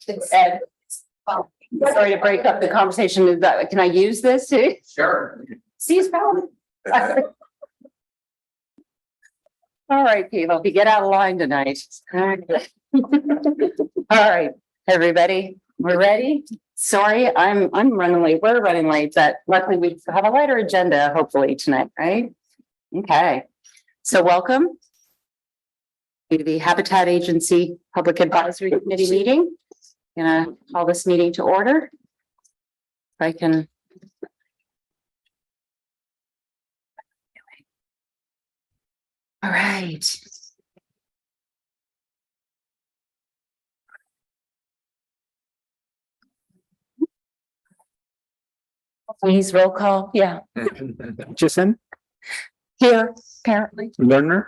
It's Ed. Sorry to break up the conversation. Is that, can I use this too? Sure. See you, pal. All right, people, we get out of line tonight. All right, everybody, we're ready. Sorry, I'm running late. We're running late, but luckily we have a lighter agenda, hopefully tonight, right? Okay, so welcome to the Habitat Agency Public Advisory Committee meeting. Gonna call this meeting to order. If I can. All right. Please roll call. Yeah. Jason, Here, apparently. Lerner,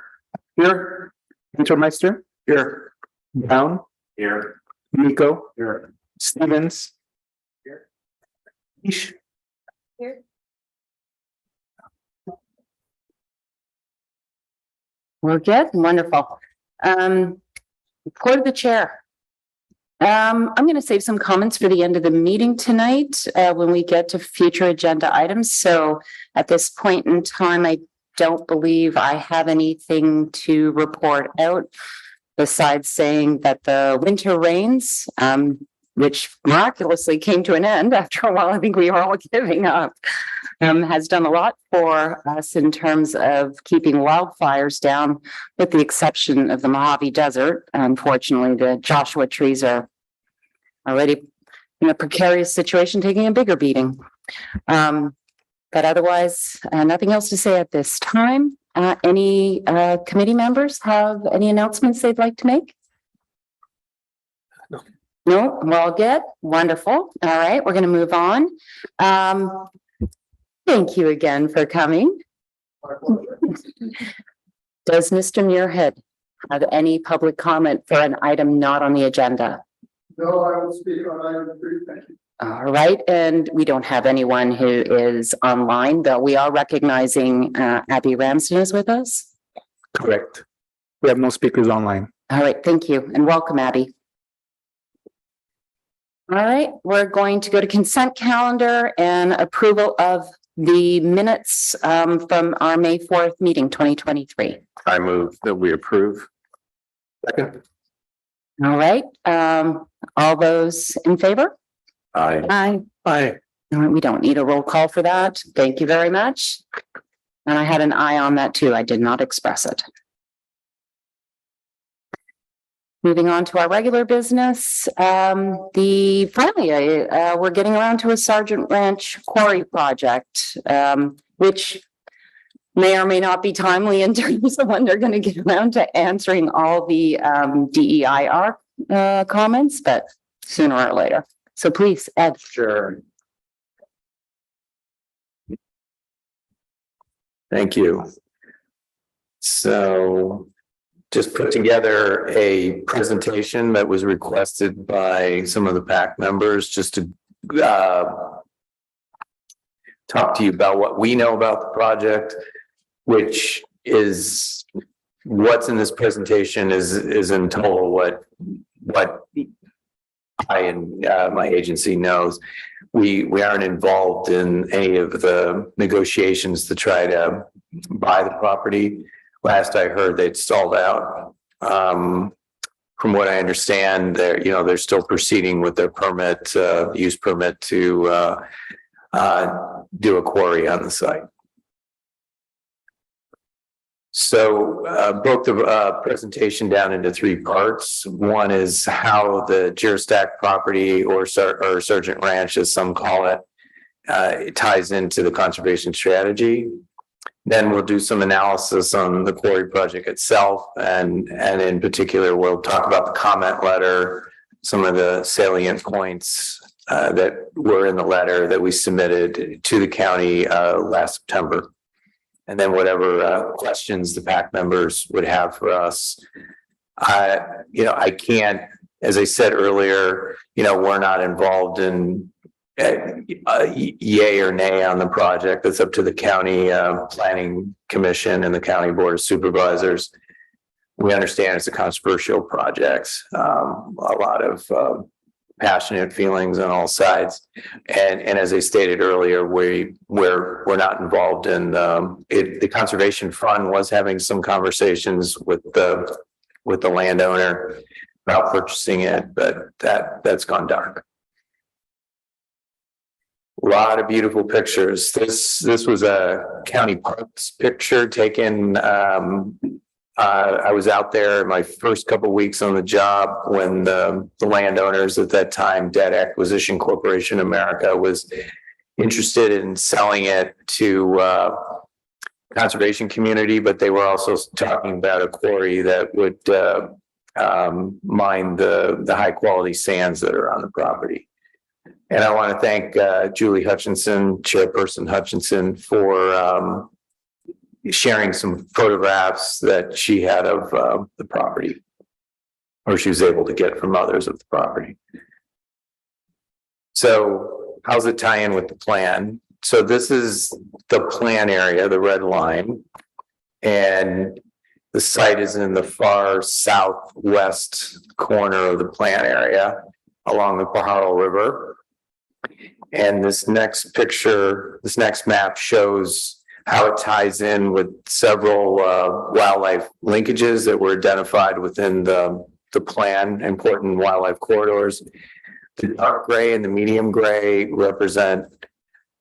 here, Intermeister, here, Brown, Here. Nico, Here. Stevens. Here. Ish. Here. We're good. Wonderful. Report of the chair. I'm going to save some comments for the end of the meeting tonight, when we get to future agenda items. So at this point in time, I don't believe I have anything to report out besides saying that the winter rains, which miraculously came to an end after a while, I think we were all giving up, has done a lot for us in terms of keeping wildfires down, with the exception of the Mojave Desert. Unfortunately, the Joshua trees are already in a precarious situation, taking a bigger beating. But otherwise, nothing else to say at this time. Any committee members have any announcements they'd like to make? No, we're all good. Wonderful. All right, we're going to move on. Thank you again for coming. Does Mr. Muirhead have any public comment for an item not on the agenda? No, I will speak on item 3. Thank you. All right, and we don't have anyone who is online, though we are recognizing Abby Ramsden is with us. Correct. We have no speakers online. All right, thank you, and welcome, Abby. All right, we're going to go to consent calendar and approval of the minutes from our May 4th meeting, 2023. I move that we approve. Second. All right, all those in favor? Aye. Aye. Aye. All right, we don't need a roll call for that. Thank you very much. And I had an eye on that too. I did not express it. Moving on to our regular business, we're getting around to a Sargent Ranch quarry project, which may or may not be timely in terms of when they're going to get around to answering all the DEIR comments, but sooner or later. So please, Ed. Sure. Thank you. So just put together a presentation that was requested by some of the PAC members just to talk to you about what we know about the project, which is what's in this presentation is in total what I and my agency knows. We aren't involved in any of the negotiations to try to buy the property. Last I heard, they'd stalled out. From what I understand, they're still proceeding with their permit, use permit to do a quarry on the site. So broke the presentation down into 3 parts. One is how the Gerastack property or Sargent Ranch, as some call it, it ties into the conservation strategy. Then we'll do some analysis on the quarry project itself, and in particular, we'll talk about the comment letter, some of the salient points that were in the letter that we submitted to the county last September. And then whatever questions the PAC members would have for us. I can't, as I said earlier, we're not involved in yay or nay on the project. That's up to the county planning commission and the county board of supervisors. We understand it's a controversial project. A lot of passionate feelings on all sides. And as I stated earlier, we're not involved in, the Conservation Fund was having some conversations with the landowner about purchasing it, but that's gone dark. A lot of beautiful pictures. This was a county parks picture taken. I was out there my first couple of weeks on the job when the landowners at that time, Debt Acquisition Corporation America, was interested in selling it to conservation community, but they were also talking about a quarry that would mine the high quality sands that are on the property. And I want to thank Julie Hutchinson, Chairperson Hutchinson, for sharing some photographs that she had of the property, or she was able to get from others of the property. So how's it tie in with the plan? So this is the plan area, the red line, and the site is in the far southwest corner of the plan area along the Pajaro River. And this next picture, this next map shows how it ties in with several wildlife linkages that were identified within the plan, important wildlife corridors. The dark gray and the medium gray represent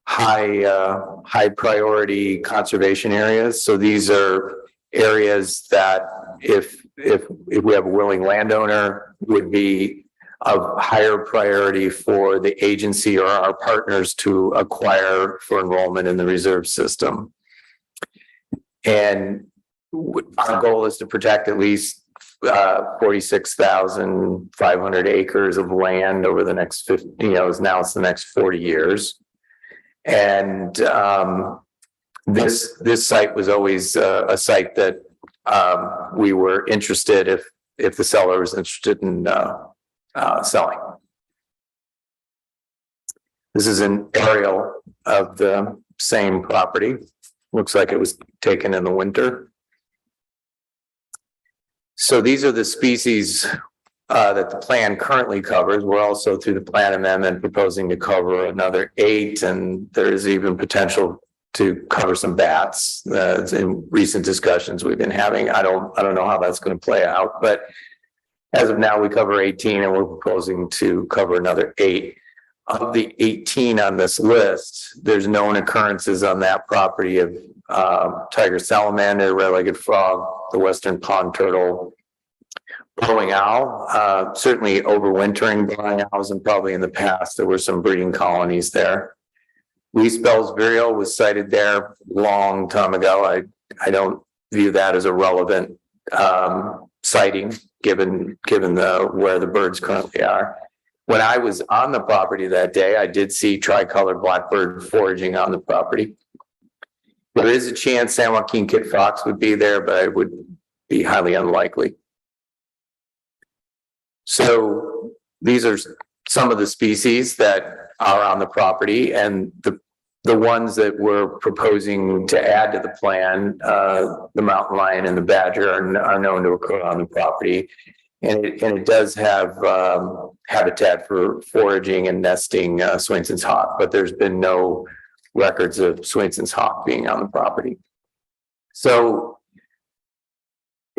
high priority conservation areas. So these are areas that if we have a willing landowner, would be of higher priority for the agency or our partners to acquire for enrollment in the reserve system. And our goal is to protect at least 46,500 acres of land over the next 50, now it's the next 40 years. And this site was always a site that we were interested if the seller was interested in selling. This is an aerial of the same property. Looks like it was taken in the winter. So these are the species that the plan currently covers. We're also through the plan amendment proposing to cover another 8, and there is even potential to cover some bats. In recent discussions we've been having, I don't know how that's going to play out, but as of now we cover 18, and we're proposing to cover another 8. Of the 18 on this list, there's known occurrences on that property of tiger salamander, red-legged frog, the western pond turtle, blowing owl, certainly overwintering blowing owls, and probably in the past there were some breeding colonies there. Least Bell's Vireo was sighted there long time ago. I don't view that as a relevant sighting given where the birds currently are. When I was on the property that day, I did see tricolored blackbird foraging on the property. There is a chance San Joaquin kit fox would be there, but it would be highly unlikely. So these are some of the species that are on the property, and the ones that we're proposing to add to the plan, the mountain lion and the badger are known to occur on the property. And it does have habitat for foraging and nesting Swainson's hawk, but there's been no records of Swainson's hawk being on the property. So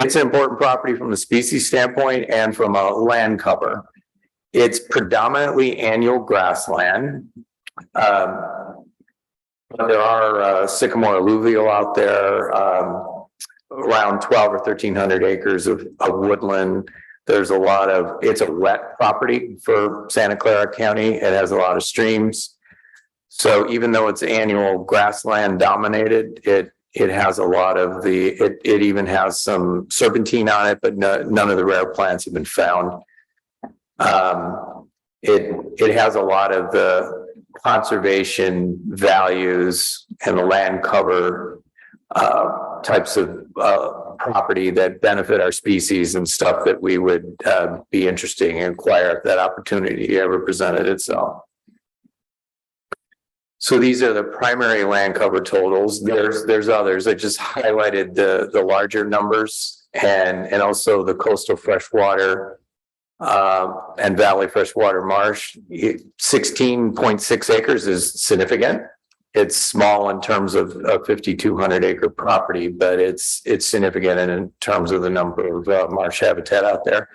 it's an important property from a species standpoint and from a land cover. It's predominantly annual grassland. There are sycamore alluvial out there, around 12 or 1,300 acres of woodland. There's it's a wet property for Santa Clara County. It has a lot of streams. So even though it's annual grassland dominated, it has a lot of it even has some serpentine on it, but none of the rare plants have been found. It has a lot of the conservation values and the land cover types of property that benefit our species and stuff that we would be interested in acquire if that opportunity ever presented itself. So these are the primary land cover totals. There's others. I just highlighted the larger numbers and also the coastal freshwater and Valley Freshwater Marsh. 16.6 acres is significant. It's small in terms of a 5,200 acre property, but it's significant in terms of the number of marsh habitat out there.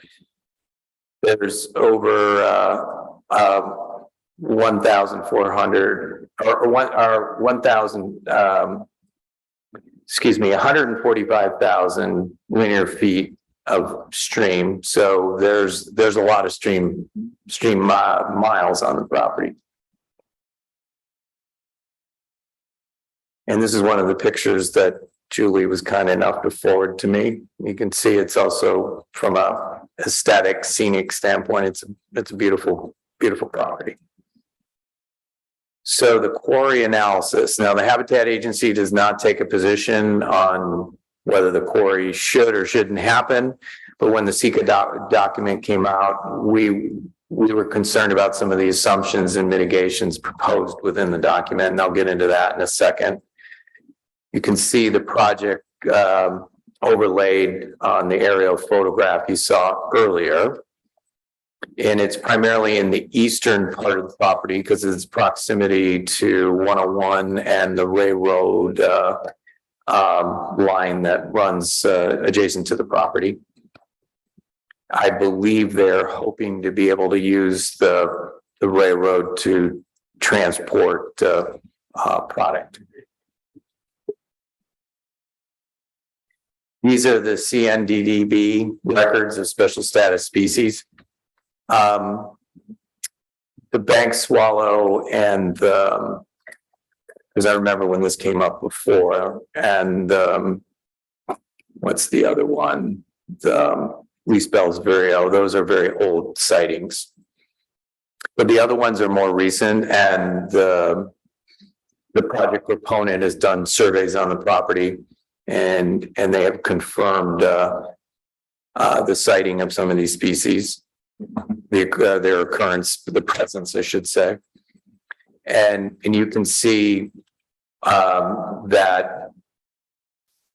There's over 1,400 or 1,000 145,000 linear feet of stream. So there's a lot of stream miles on the property. And this is one of the pictures that Julie was kind enough to forward to me. You can see it's also from a aesthetic, scenic standpoint. It's a beautiful, beautiful property. So the quarry analysis. Now, the Habitat Agency does not take a position on whether the quarry should or shouldn't happen. But when the SECA document came out, we were concerned about some of the assumptions and mitigations proposed within the document. And I'll get into that in a second. You can see the project overlaid on the aerial photograph you saw earlier. And it's primarily in the eastern part of the property because of its proximity to 101 and the railroad line that runs adjacent to the property. I believe they're hoping to be able to use the railroad to transport product. These are the CNDDB records of special status species. The bank swallow and because I remember when this came up before, and what's the other one? The Least Bell's Vireo. Those are very old sightings, but the other ones are more recent, and the project proponent has done surveys on the property, and they have confirmed the sighting of some of these species. Their occurrence, the presence, I should say, and you can see that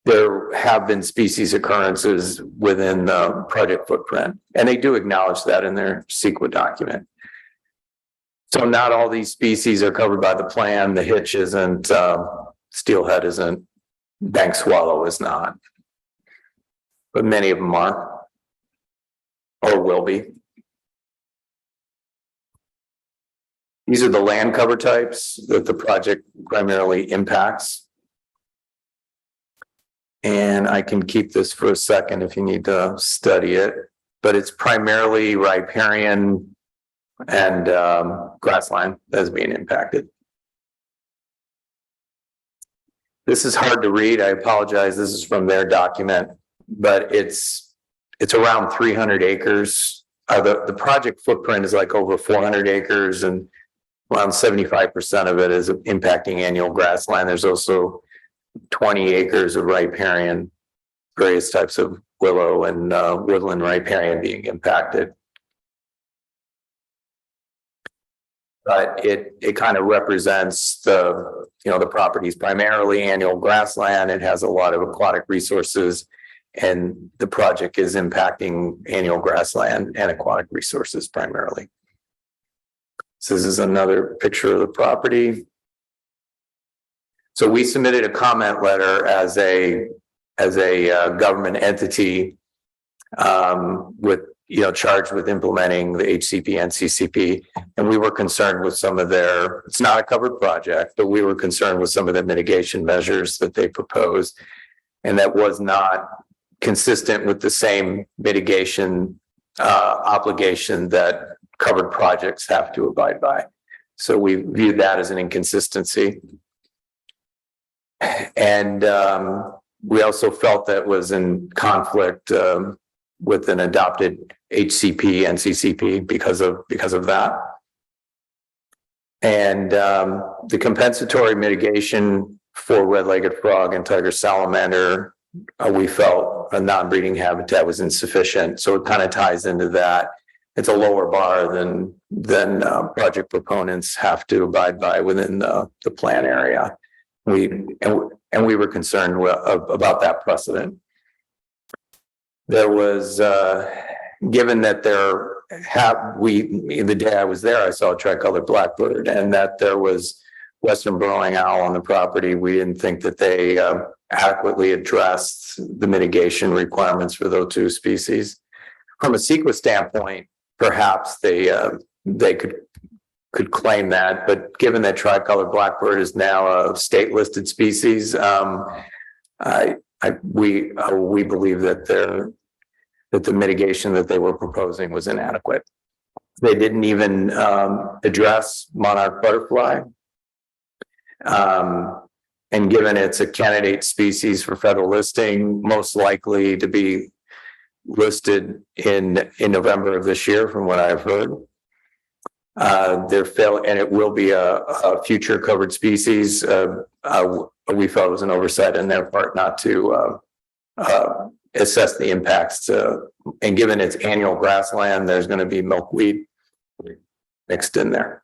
there have been species occurrences within the project footprint, and they do acknowledge that in their CEQA document. So not all these species are covered by the plan. The hitch isn't, steelhead isn't, bank swallow is not, but many of them are or will be. These are the land cover types that the project primarily impacts. And I can keep this for a second if you need to study it, but it's primarily riparian and grassland that's being impacted. This is hard to read. I apologize. This is from their document, but it's around 300 acres. The project footprint is like over 400 acres, and around 75% of it is impacting annual grassland. There's also 20 acres of riparian, various types of willow and woodland riparian being impacted. But it kind of represents the property's primarily annual grassland. It has a lot of aquatic resources, and the project is impacting annual grassland and aquatic resources primarily. So this is another picture of the property. So we submitted a comment letter as a government entity with charged with implementing the HCP and CCP, and we were concerned with some of their. It's not a covered project, but we were concerned with some of the mitigation measures that they proposed, and that was not consistent with the same mitigation obligation that covered projects have to abide by. So we viewed that as an inconsistency. And we also felt that was in conflict with an adopted HCP and CCP because of that. And the compensatory mitigation for red-legged frog and tiger salamander, we felt a non-breeding habitat was insufficient. So it kind of ties into that. It's a lower bar than project proponents have to abide by within the plan area. We were concerned about that precedent. There was, given that there the day I was there, I saw a tricolored blackbird, and that there was western burrowing owl on the property. We didn't think that they adequately addressed the mitigation requirements for those two species. From a CEQA standpoint, perhaps they could claim that, but given that tricolored blackbird is now a state listed species, we believe that the mitigation that they were proposing was inadequate. They didn't even address monarch butterfly. And given it's a candidate species for federal listing, most likely to be listed in November of this year, from what I've heard. And it will be a future covered species. We felt it was an oversight on their part not to assess the impacts. And given its annual grassland, there's going to be milkweed mixed in there.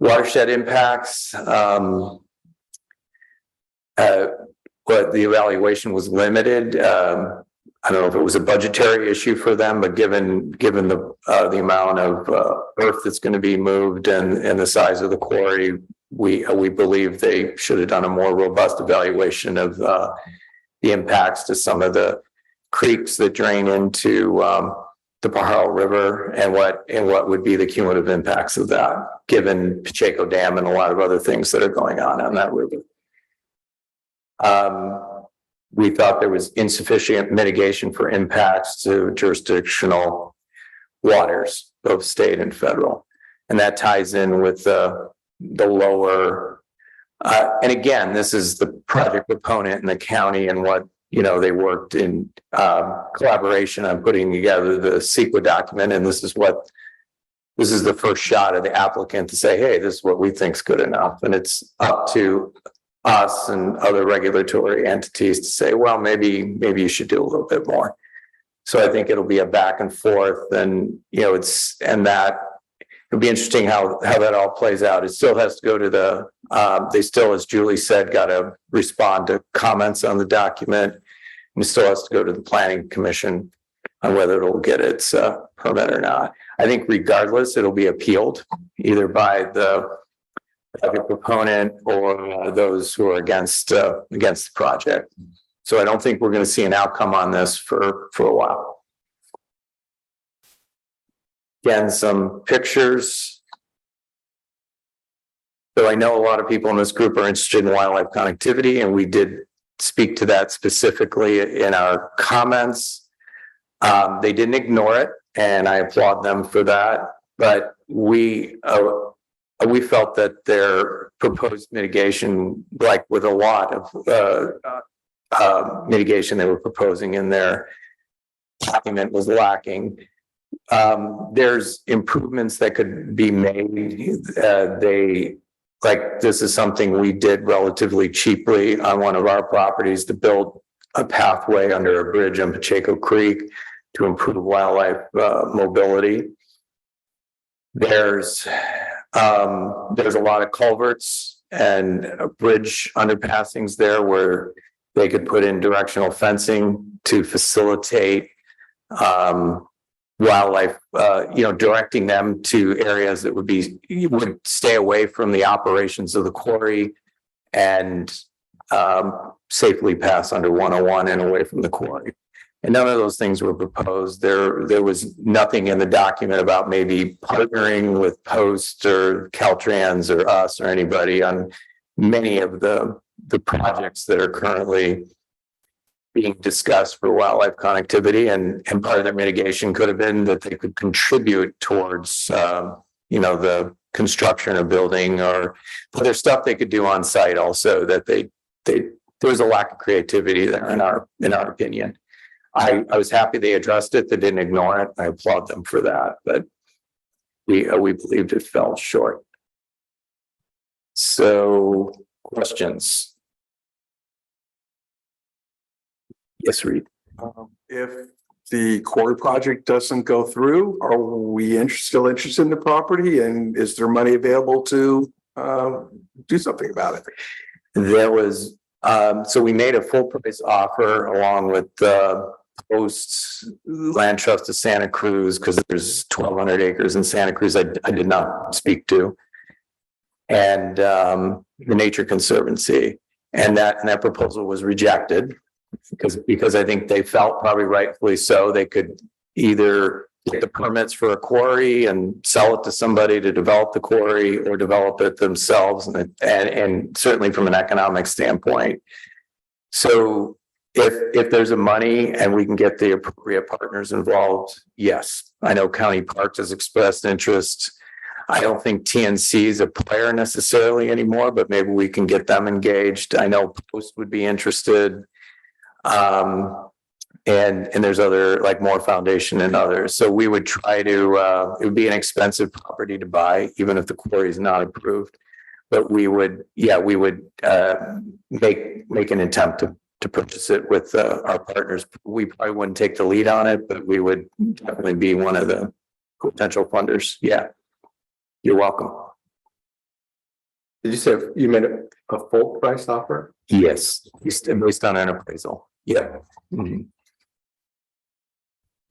Watershed impacts, but the evaluation was limited. I don't know if it was a budgetary issue for them, but given the amount of earth that's going to be moved and the size of the quarry, we believe they should have done a more robust evaluation of the impacts to some of the creeks that drain into the Pajaro River and what would be the cumulative impacts of that, given Pacheco Dam and a lot of other things that are going on that river. We thought there was insufficient mitigation for impacts to jurisdictional waters, both state and federal. And that ties in with the lower, and again, this is the project proponent in the county and what, they worked in collaboration on putting together the CEQA document. And this is the first shot of the applicant to say, hey, this is what we think is good enough. And it's up to us and other regulatory entities to say, well, maybe you should do a little bit more. So I think it'll be a back and forth, and it'll be interesting how that all plays out. It still has to go to they still, as Julie said, got to respond to comments on the document, and it still has to go to the Planning Commission on whether it'll get its permit or not. I think regardless, it'll be appealed either by the proponent or those who are against the project. So I don't think we're going to see an outcome on this for a while. Again, some pictures. So I know a lot of people in this group are interested in wildlife connectivity, and we did speak to that specifically in our comments. They didn't ignore it, and I applaud them for that. But we felt that their proposed mitigation, like with a lot of mitigation they were proposing in their document, was lacking. There's improvements that could be made. This is something we did relatively cheaply on one of our properties to build a pathway under a bridge on Pacheco Creek to improve wildlife mobility. There's a lot of culverts and bridge underpassings there where they could put in directional fencing to facilitate wildlife, directing them to areas that would stay away from the operations of the quarry and safely pass under 101 and away from the quarry. And none of those things were proposed. There was nothing in the document about maybe partnering with Post or Caltrans or us or anybody on many of the projects that are currently being discussed for wildlife connectivity. And part of their mitigation could have been that they could contribute towards, the construction of building or other stuff they could do on site also, that there was a lack of creativity there in our opinion. I was happy they addressed it. They didn't ignore it. I applaud them for that, but we believed it fell short. So, questions? Yes, Reed. If the quarry project doesn't go through, are we still interested in the property, and is there money available to do something about it? There was, so we made a full price offer along with the Post Land Trust of Santa Cruz, because there's 1,200 acres in Santa Cruz I did not speak to. And the Nature Conservancy. And that proposal was rejected because I think they felt, probably rightfully so, they could either get the permits for a quarry and sell it to somebody to develop the quarry, or develop it themselves, and certainly from an economic standpoint. So if there's a money and we can get the appropriate partners involved, yes. I know County Parks has expressed interest. I don't think TNC is a player necessarily anymore, but maybe we can get them engaged. I know Post would be interested. And there's other, like Moore Foundation and others. So we would try to, it would be an expensive property to buy, even if the quarry is not approved. But we would, make an attempt to purchase it with our partners. We probably wouldn't take the lead on it, but we would definitely be one of the potential funders. Yeah. You're welcome. Did you say you made a full price offer? Yes, based on an appraisal. Yeah. Mhm.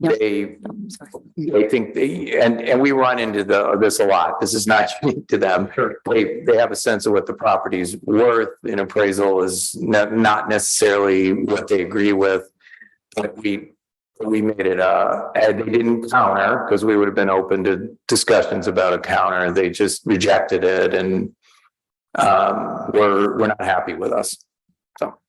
Yeah. They think and we run into this a lot. This is not unique to them. Sure. They have a sense of what the property's worth. An appraisal is not necessarily what they agree with. But we made it and they didn't counter, because we would have been open to discussions about a counter. They just rejected it, and we're not happy with us. So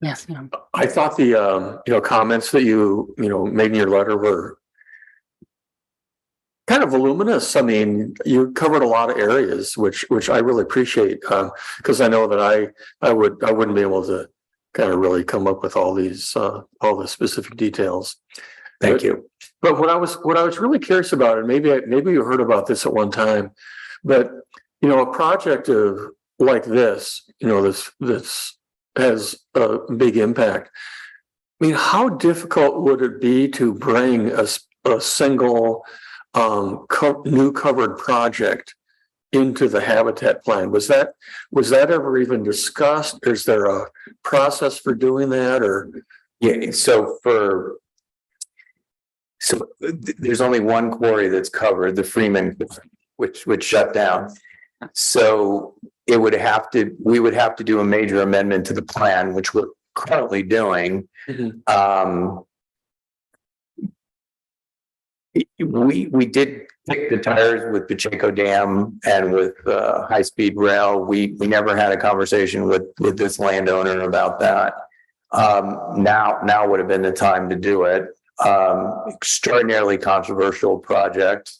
Yes, ma'am. I thought the, comments that you made in your letter were kind of voluminous. I mean, you covered a lot of areas, which I really appreciate, because I know that I wouldn't be able to kind of really come up with all the specific details. thank you. But what I was really curious about, and maybe you heard about this at one time, but a project of like this, this has a big impact. I mean, how difficult would it be to bring a single new covered project into the habitat plan? Was that ever even discussed? Is there a process for doing that, or? Yeah, so there's only one quarry that's covered, the Freeman, which shut down. So we would have to do a major amendment to the plan, which we're currently doing. Mhm. We did kick the tires with Pacheco Dam and with high-speed rail. We never had a conversation with this landowner about that. Now would have been the time to do it. Extraordinarily controversial project,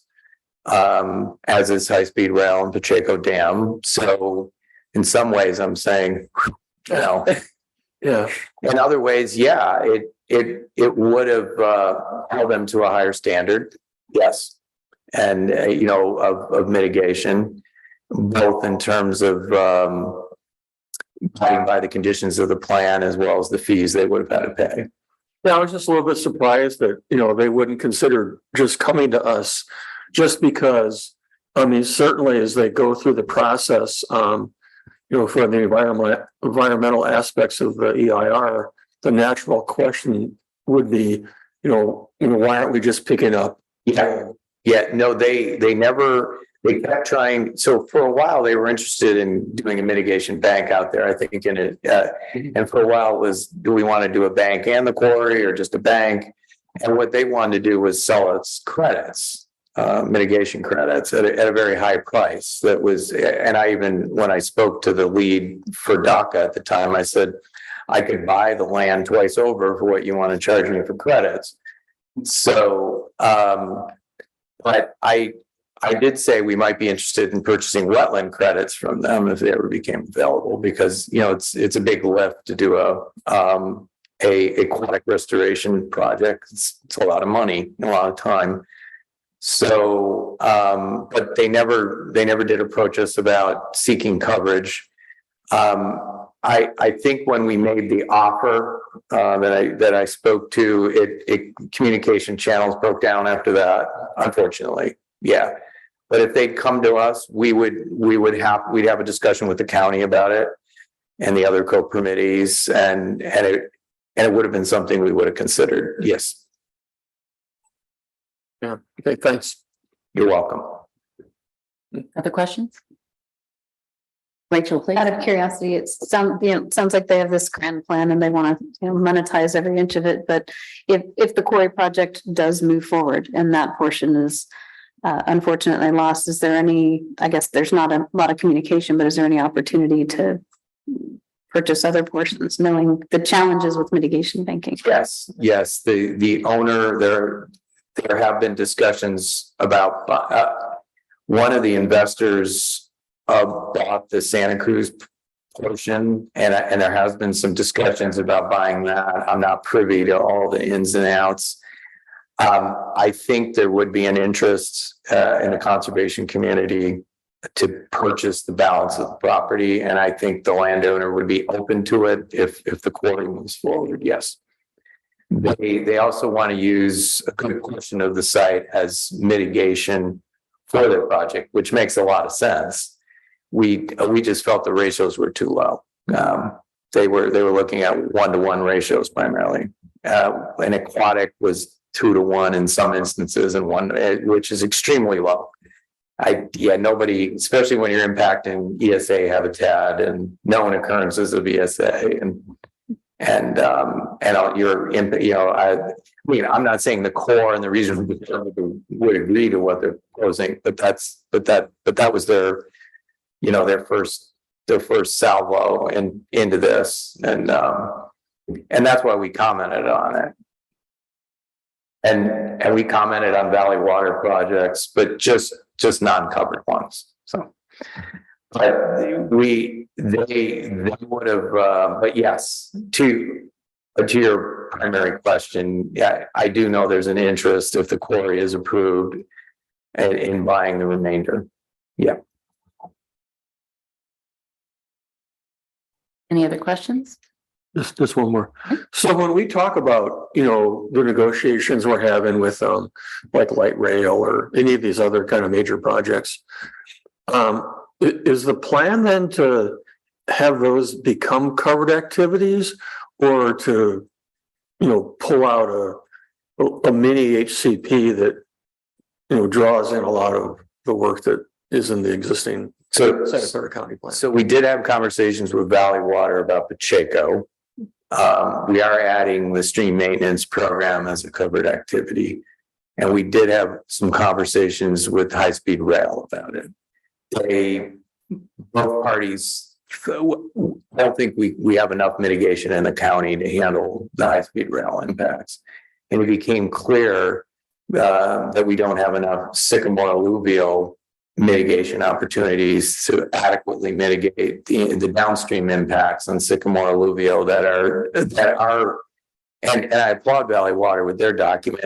as is high-speed rail and Pacheco Dam. So in some ways I'm saying, Yeah. in other ways, yeah, it would have held them to a higher standard. Yes. And, of mitigation, both in terms of abiding by the conditions of the plan, as well as the fees they would have had to pay. Yeah, I was just a little bit surprised that, they wouldn't consider just coming to us just because, I mean, certainly as they go through the process, for the environmental aspects of the EIR, the natural question would be, why aren't we just picking up? Yeah, no, they kept trying. So for a while, they were interested in doing a mitigation bank out there, I think, in it. And for a while it was, do we want to do a bank and the quarry, or just a bank? And what they wanted to do was sell us credits, mitigation credits at a very high price. That was, and I even, when I spoke to the lead for DACA at the time, I said, I could buy the land twice over for what you want to charge me for credits. So, but I did say we might be interested in purchasing wetland credits from them if they ever became available, because, it's a big lift to do a aquatic restoration project. It's a lot of money, a lot of time. So, but they never did approach us about seeking coverage. I think when we made the offer that I spoke to, communication channels broke down after that, unfortunately. Yeah. But if they'd come to us, we'd have a discussion with the county about it. and the other co-permittees, and it would have been something we would have considered. Yes, Yeah, okay, thanks. you're welcome. Other questions? Rachel, please. Out of curiosity, it sounds like they have this grand plan and they want to, monetize every inch of it, but if the quarry project does move forward and that portion is unfortunately lost, is there any, I guess there's not a lot of communication, but is there any opportunity to purchase other portions, knowing the challenges with mitigation banking? Yes, the owner, there have been discussions about, one of the investors bought the Santa Cruz portion, and there has been some discussions about buying that. I'm not privy to all the ins and outs. I think there would be an interest in the conservation community to purchase the balance of the property, and I think the landowner would be open to it if the quarry moves forward. Yes. They also want to use a good portion of the site as mitigation for their project, which makes a lot of sense. We just felt the ratios were too low. They were looking at 1-to-1 ratios primarily. An aquatic was 2-to-1 in some instances, and one, which is extremely low. Nobody, especially when you're impacting ESA habitat and known occurrences of ESA and I'm not saying the core and the reason would agree to what they're proposing, but that was their first salvo into this, and that's why we commented on it. And we commented on Valley Water projects, but just non-covered ones. So, but they would have, but yes, to your primary question, yeah, I do know there's an interest if the quarry is approved in buying the remainder. Yeah. Any other questions? Just one more. So when we talk about, the negotiations we're having with like light rail or any of these other kind of major projects, is the plan then to have those become covered activities, or to, pull out a mini HCP that, draws in a lot of the work that is in the existing Santa Clara County plan? So we did have conversations with Valley Water about Pacheco. We are adding the stream maintenance program as a covered activity. And we did have some conversations with High Speed Rail about it. Both parties don't think we have enough mitigation in the county to handle the high speed rail impacts. And it became clear that we don't have enough Sycamore alluvial mitigation opportunities to adequately mitigate the downstream impacts on Sycamore alluvial that are and I applaud Valley Water with their document.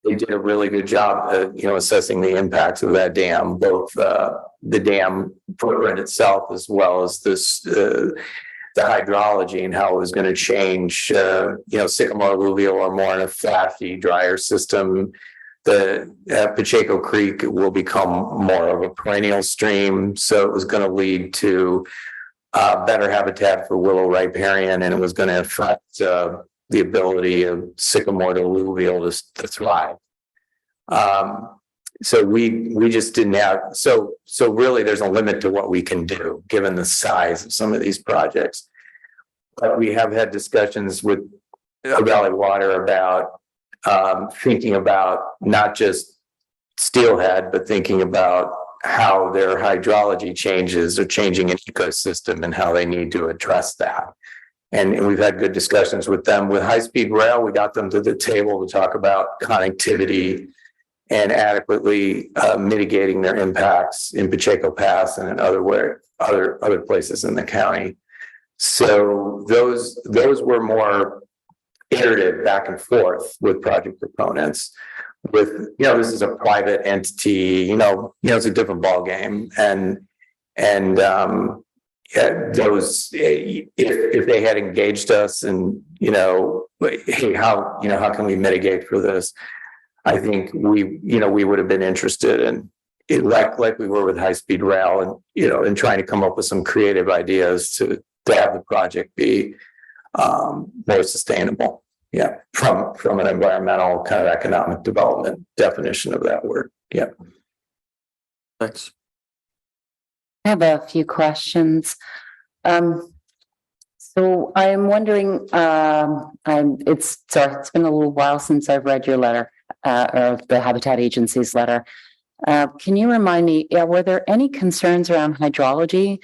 They did a really good job assessing the impacts of that dam, both the dam footprint itself as well as the hydrology and how it was going to change. Sycamore alluvial are more in a flashy, drier system. The Pacheco Creek will become more of a perennial stream, so it was going to lead to better habitat for willow riparian, and it was going to affect the ability of Sycamore alluvial to thrive. So we just didn't have, so really there's a limit to what we can do given the size of some of these projects. But we have had discussions with Valley Water about thinking about not just steelhead, but thinking about how their hydrology changes or changing an ecosystem and how they need to address that. And we've had good discussions with them. With High Speed Rail, we got them to the table to talk about connectivity and adequately mitigating their impacts in Pacheco Pass and in other places in the county. So those were more iterative back and forth with project proponents. With this is a private entity, it's a different ball game, and those if they had engaged us and hey, how can we mitigate for this? I think we would have been interested like we were with high-speed rail and, and trying to come up with some creative ideas to have the project be more sustainable. Yeah, from an environmental kind of economic development definition of that word. Yeah. Thanks. I have a few questions. So I'm wondering, it's been a little while since I've read your letter, or the Habitat Agency's letter. Can you remind me, were there any concerns around hydrology?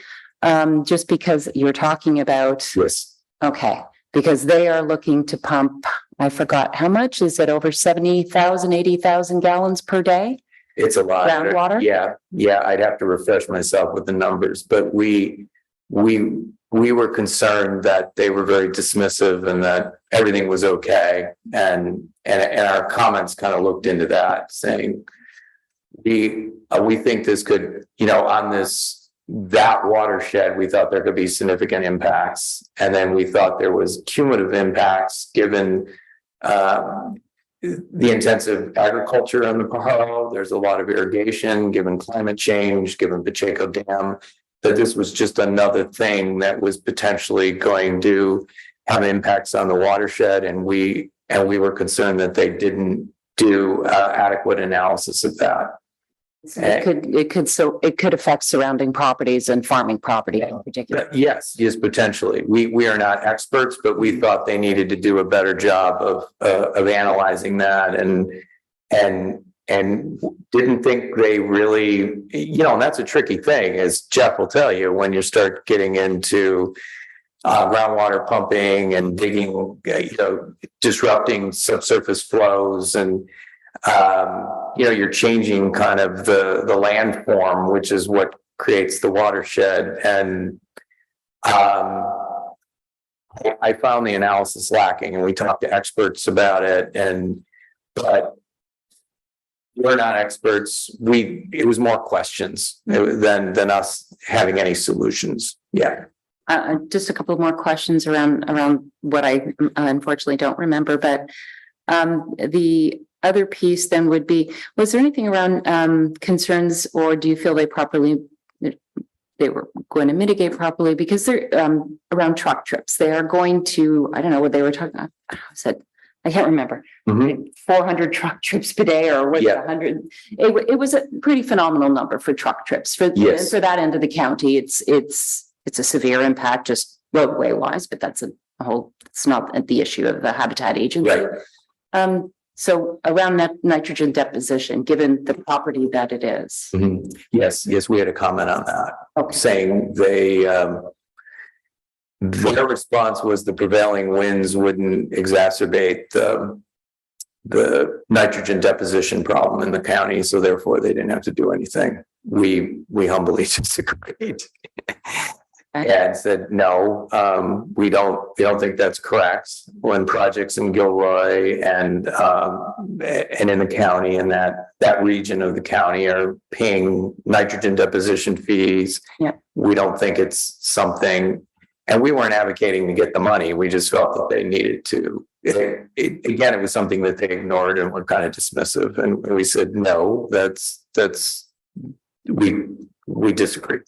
Just because you're talking about, Yes. okay, because they are looking to pump, I forgot, how much? Is it over 70,000, 80,000 gallons per day? It's a lot. Groundwater? Yeah, I'd have to refresh myself with the numbers, but we were concerned that they were very dismissive and that everything was okay. And our comments kind of looked into that, saying we think this could, on that watershed, we thought there could be significant impacts. And then we thought there was cumulative impacts given the intensive agriculture on the Pajaro. There's a lot of irrigation, given climate change, given Pacheco Dam, that this was just another thing that was potentially going to have impacts on the watershed. And we were concerned that they didn't do adequate analysis of that. It could affect surrounding properties and farming property in particular. Yes, potentially. We are not experts, but we thought they needed to do a better job of analyzing that and didn't think they really, and that's a tricky thing, as Jeff will tell you, when you start getting into groundwater pumping and digging, disrupting subsurface flows and you're changing kind of the landform, which is what creates the watershed. And I found the analysis lacking, and we talked to experts about it. But we're not experts. It was more questions than us having any solutions. Yeah. Just a couple more questions around what I unfortunately don't remember, but the other piece then would be, was there anything around concerns, or do you feel they were going to mitigate properly? Because they're around truck trips. They are going to, I don't know what they were talking about. I can't remember. 400 truck trips per day, or was it 100? It was a pretty phenomenal number for truck trips for that end of the county. It's a severe impact just roadway wise, but that's it's not the issue of the Habitat Agency. Right. So around that nitrogen deposition, given the property that it is. Yes, we had a comment on that, saying their response was the prevailing winds wouldn't exacerbate the nitrogen deposition problem in the county, so therefore they didn't have to do anything. We humbly disagreed. And said, no, we don't think that's correct. When projects in Gilroy and in the county and that region of the county are paying nitrogen deposition fees, we don't think it's something, and we weren't advocating to get the money. We just felt that they needed to. Again, it was something that they ignored and were kind of dismissive. And we said, no, we disagree.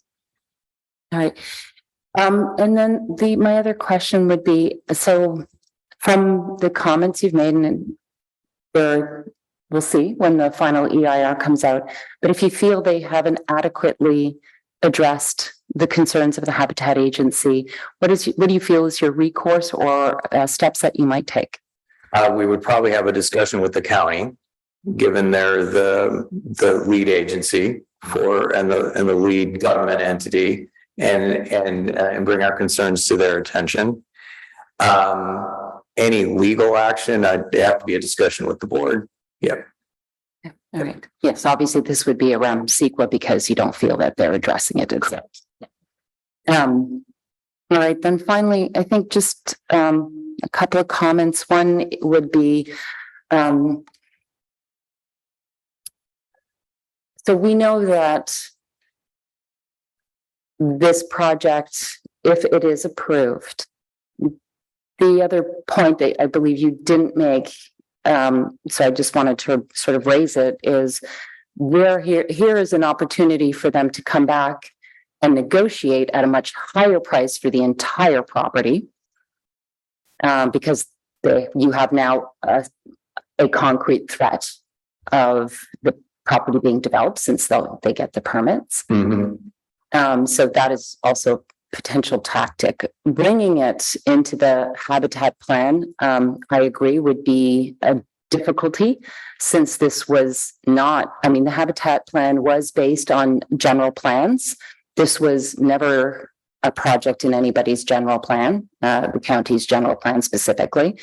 All right. And then my other question would be, so from the comments you've made, and we'll see when the final EIR comes out, but if you feel they haven't adequately addressed the concerns of the Habitat Agency, what do you feel is your recourse or steps that you might take? We would probably have a discussion with the county, given they're the lead agency and the lead government entity, and bring our concerns to their attention. Any legal action, I'd have to be a discussion with the board. Yep. All right. Yes, obviously this would be around CEQA because you don't feel that they're addressing it. All right, then finally, I think just a couple of comments. One would be, so we know that this project, if it is approved, the other point that I believe you didn't make, so I just wanted to sort of raise it, is here is an opportunity for them to come back and negotiate at a much higher price for the entire property. Because you have now a concrete threat of the property being developed since they get the permits. So that is also potential tactic. Bringing it into the habitat plan, I agree, would be a difficulty since this was not, I mean, the habitat plan was based on general plans. This was never a project in anybody's general plan, the county's general plan specifically.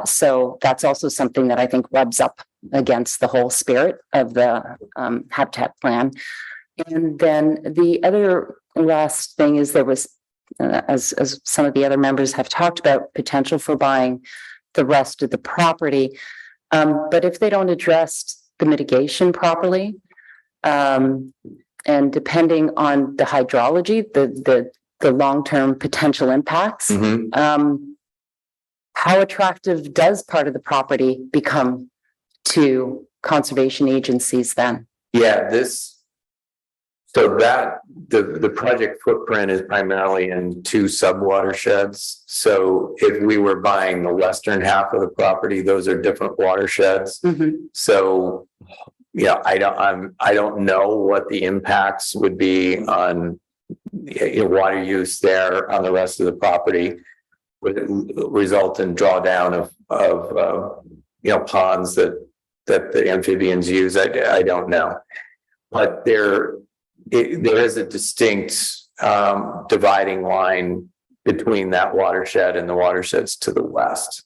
So that's also something that I think rubs up against the whole spirit of the habitat plan. And then the other last thing is there was, as some of the other members have talked about, potential for buying the rest of the property. But if they don't address the mitigation properly, and depending on the hydrology, the long-term potential impacts, how attractive does part of the property become to conservation agencies then? Yeah, so that the project footprint is primarily in 2 sub-watersheds. So if we were buying the western half of the property, those are different watersheds. So, yeah, I don't know what the impacts would be on water use there on the rest of the property. Would it result in drawdown of ponds that the amphibians use? I don't know, but there is a distinct dividing line between that watershed and the watersheds to the west.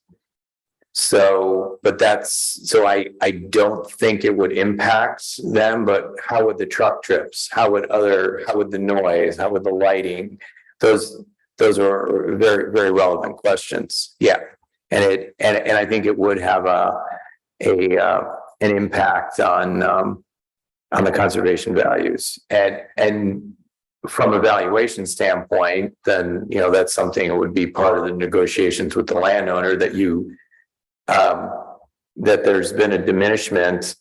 So, but I don't think it would impact them, but how would the truck trips? How would the noise? How would the lighting? Those are very, very relevant questions. Yeah. And I think it would have an impact on the conservation values. And from a valuation standpoint, then, that's something that would be part of the negotiations with the landowner that there's been a diminishment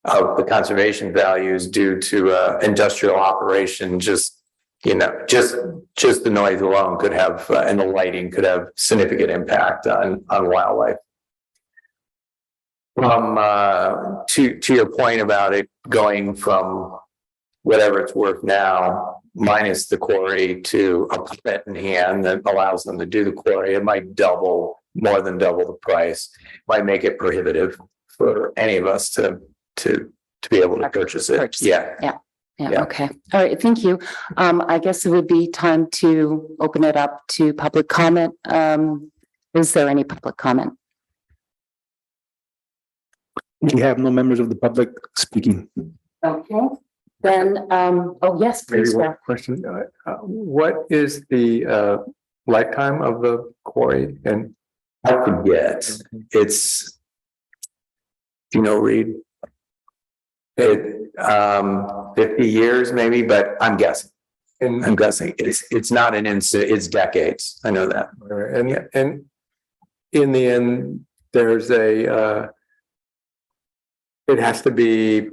of the conservation values due to industrial operation. Just the noise alone could have, and the lighting could have significant impact on wildlife. To your point about it going from whatever it's worth now, minus the quarry, to a permit in hand that allows them to do the quarry, it might more than double the price. Might make it prohibitive for any of us to be able to purchase it. Yeah. Okay. All right. Thank you. I guess it would be time to open it up to public comment. Is there any public comment? We have no members of the public speaking. Okay. Then, oh yes, please. Maybe one question. What is the lifetime of the quarry? And I forget. It's, Reed, 50 years maybe, but I'm guessing. It's not an instant, it's decades. I know that. And in the end, there's it has to be,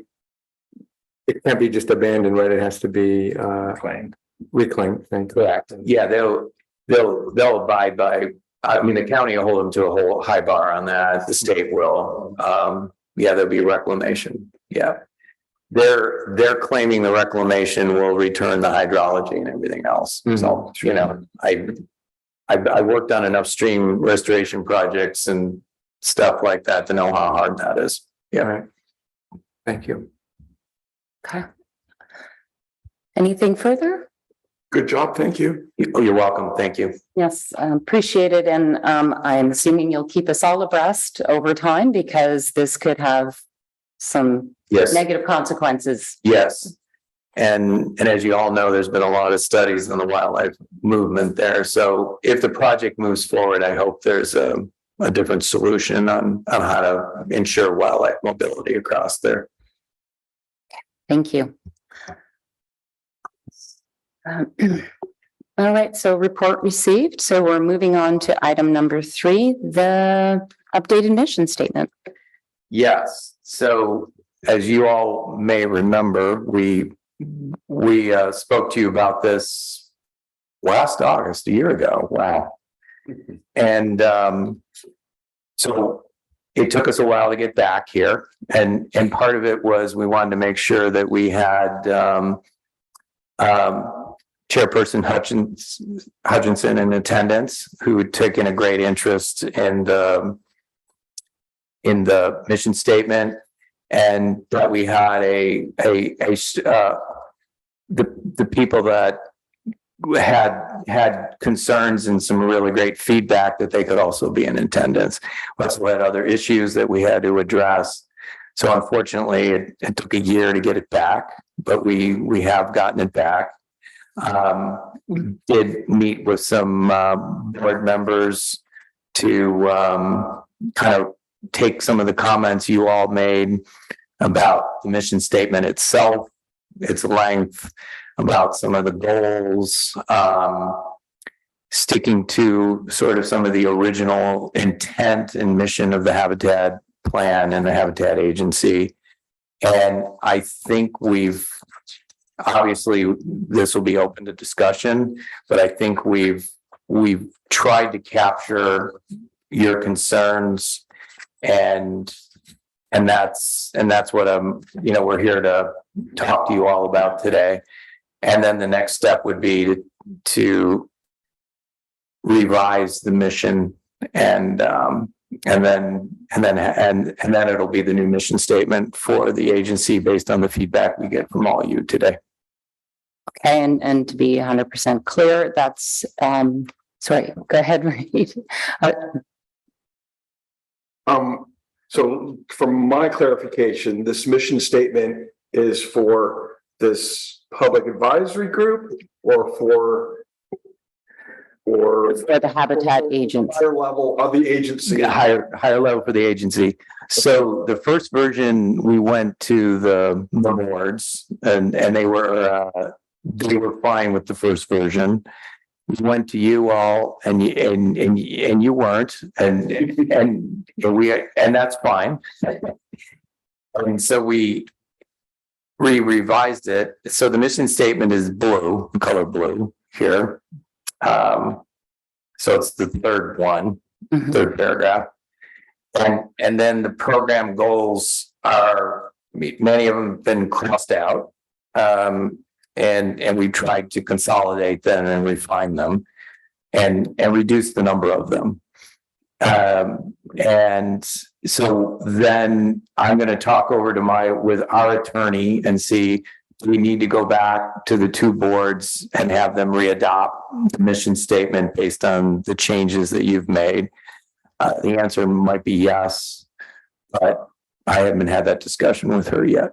it can't be just abandoned, right? It has to be reclaimed. Correct. Yeah, they'll abide by, the county will hold them to a whole high bar on that. The state will. There'll be reclamation. Yeah. They're claiming the reclamation will return the hydrology and everything else. So, I worked on enough stream restoration projects and stuff like that to know how hard that is. Yeah. Right. Thank you. Okay. Anything further? Good job. Thank you. You're welcome. Thank you. Yes, appreciate it. And I'm assuming you'll keep us all abreast over time because this could have some negative consequences. Yes. And as you all know, there's been a lot of studies on the wildlife movement there. So if the project moves forward, I hope there's a different solution on how to ensure wildlife mobility across there. Thank you. All right, so report received. So we're moving on to item number 3, the updated mission statement. Yes. So as you all may remember, we spoke to you about this last August, a year ago. Wow. And so it took us a while to get back here, and part of it was we wanted to make sure that we had Chairperson Hutchinson in attendance, who had taken a great interest in the mission statement, and that we had the people that had concerns and some really great feedback, that they could also be in attendance. We also had other issues that we had to address. So unfortunately, it took a year to get it back, but we have gotten it back. We did meet with some board members to kind of take some of the comments you all made about the mission statement itself, its length, about some of the goals, sticking to sort of some of the original intent and mission of the Habitat Plan and the Habitat Agency. And I think obviously this will be open to discussion, but I think we've tried to capture your concerns, and that's what we're here to talk to you all about today. And then the next step would be to revise the mission, and then it'll be the new mission statement for the agency based on the feedback we get from all you today. Okay, and to be 100% clear, that's sorry, go ahead, Reed. So from my clarification, this mission statement is for this public advisory group, or for For the Habitat Agency. higher level of the agency? Higher level for the agency. So the first version, we went to the boards, and they were fine with the first version. We went to you all, and you weren't, and that's fine. And so we revised it. So the mission statement is blue, color blue here. So it's the third one, third paragraph. And then the program goals are, many of them have been crossed out. And we tried to consolidate them and refine them and reduce the number of them. And so then I'm going to talk over with our attorney and see, do we need to go back to the two boards and have them readopt the mission statement based on the changes that you've made? The answer might be yes, but I haven't had that discussion with her yet.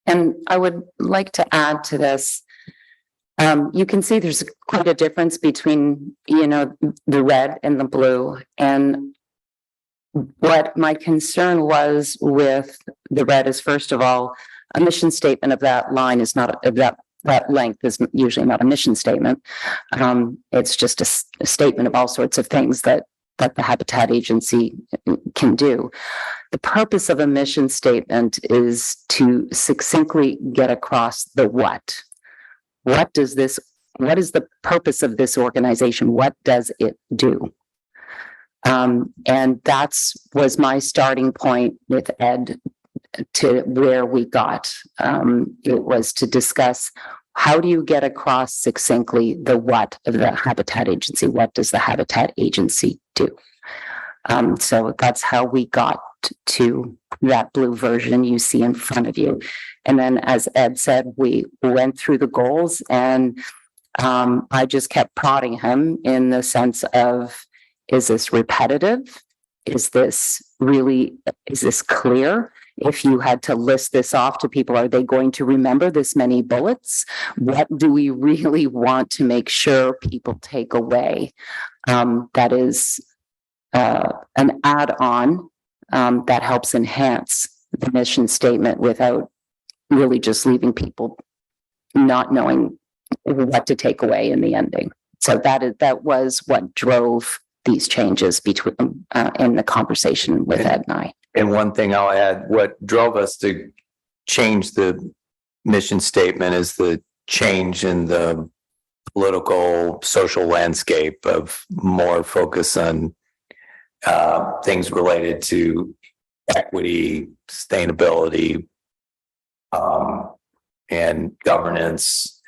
And I would like to add to this. You can see there's quite a difference between, the red and the blue. And what my concern was with the red is, first of all, a mission statement of that line is not, of that length is usually not a mission statement. It's just a statement of all sorts of things that the Habitat Agency can do. The purpose of a mission statement is to succinctly get across the what. What is the purpose of this organization? What does it do? And was my starting point with Ed to where we got. It was to discuss, how do you get across succinctly the what of the Habitat Agency? What does the Habitat Agency do? So that's how we got to that blue version you see in front of you. And then, as Ed said, we went through the goals, and I just kept prodding him in the sense of, is this repetitive? Is this clear? If you had to list this off to people, are they going to remember this many bullets? What do we really want to make sure people take away? That is an add-on that helps enhance the mission statement without really just leaving people not knowing what to take away in the ending. So that was what drove these changes between in the conversation with Ed and I. and one thing I'll add, what drove us to change the mission statement is the change in the political, social landscape of more focus on things related to equity, sustainability, and governance.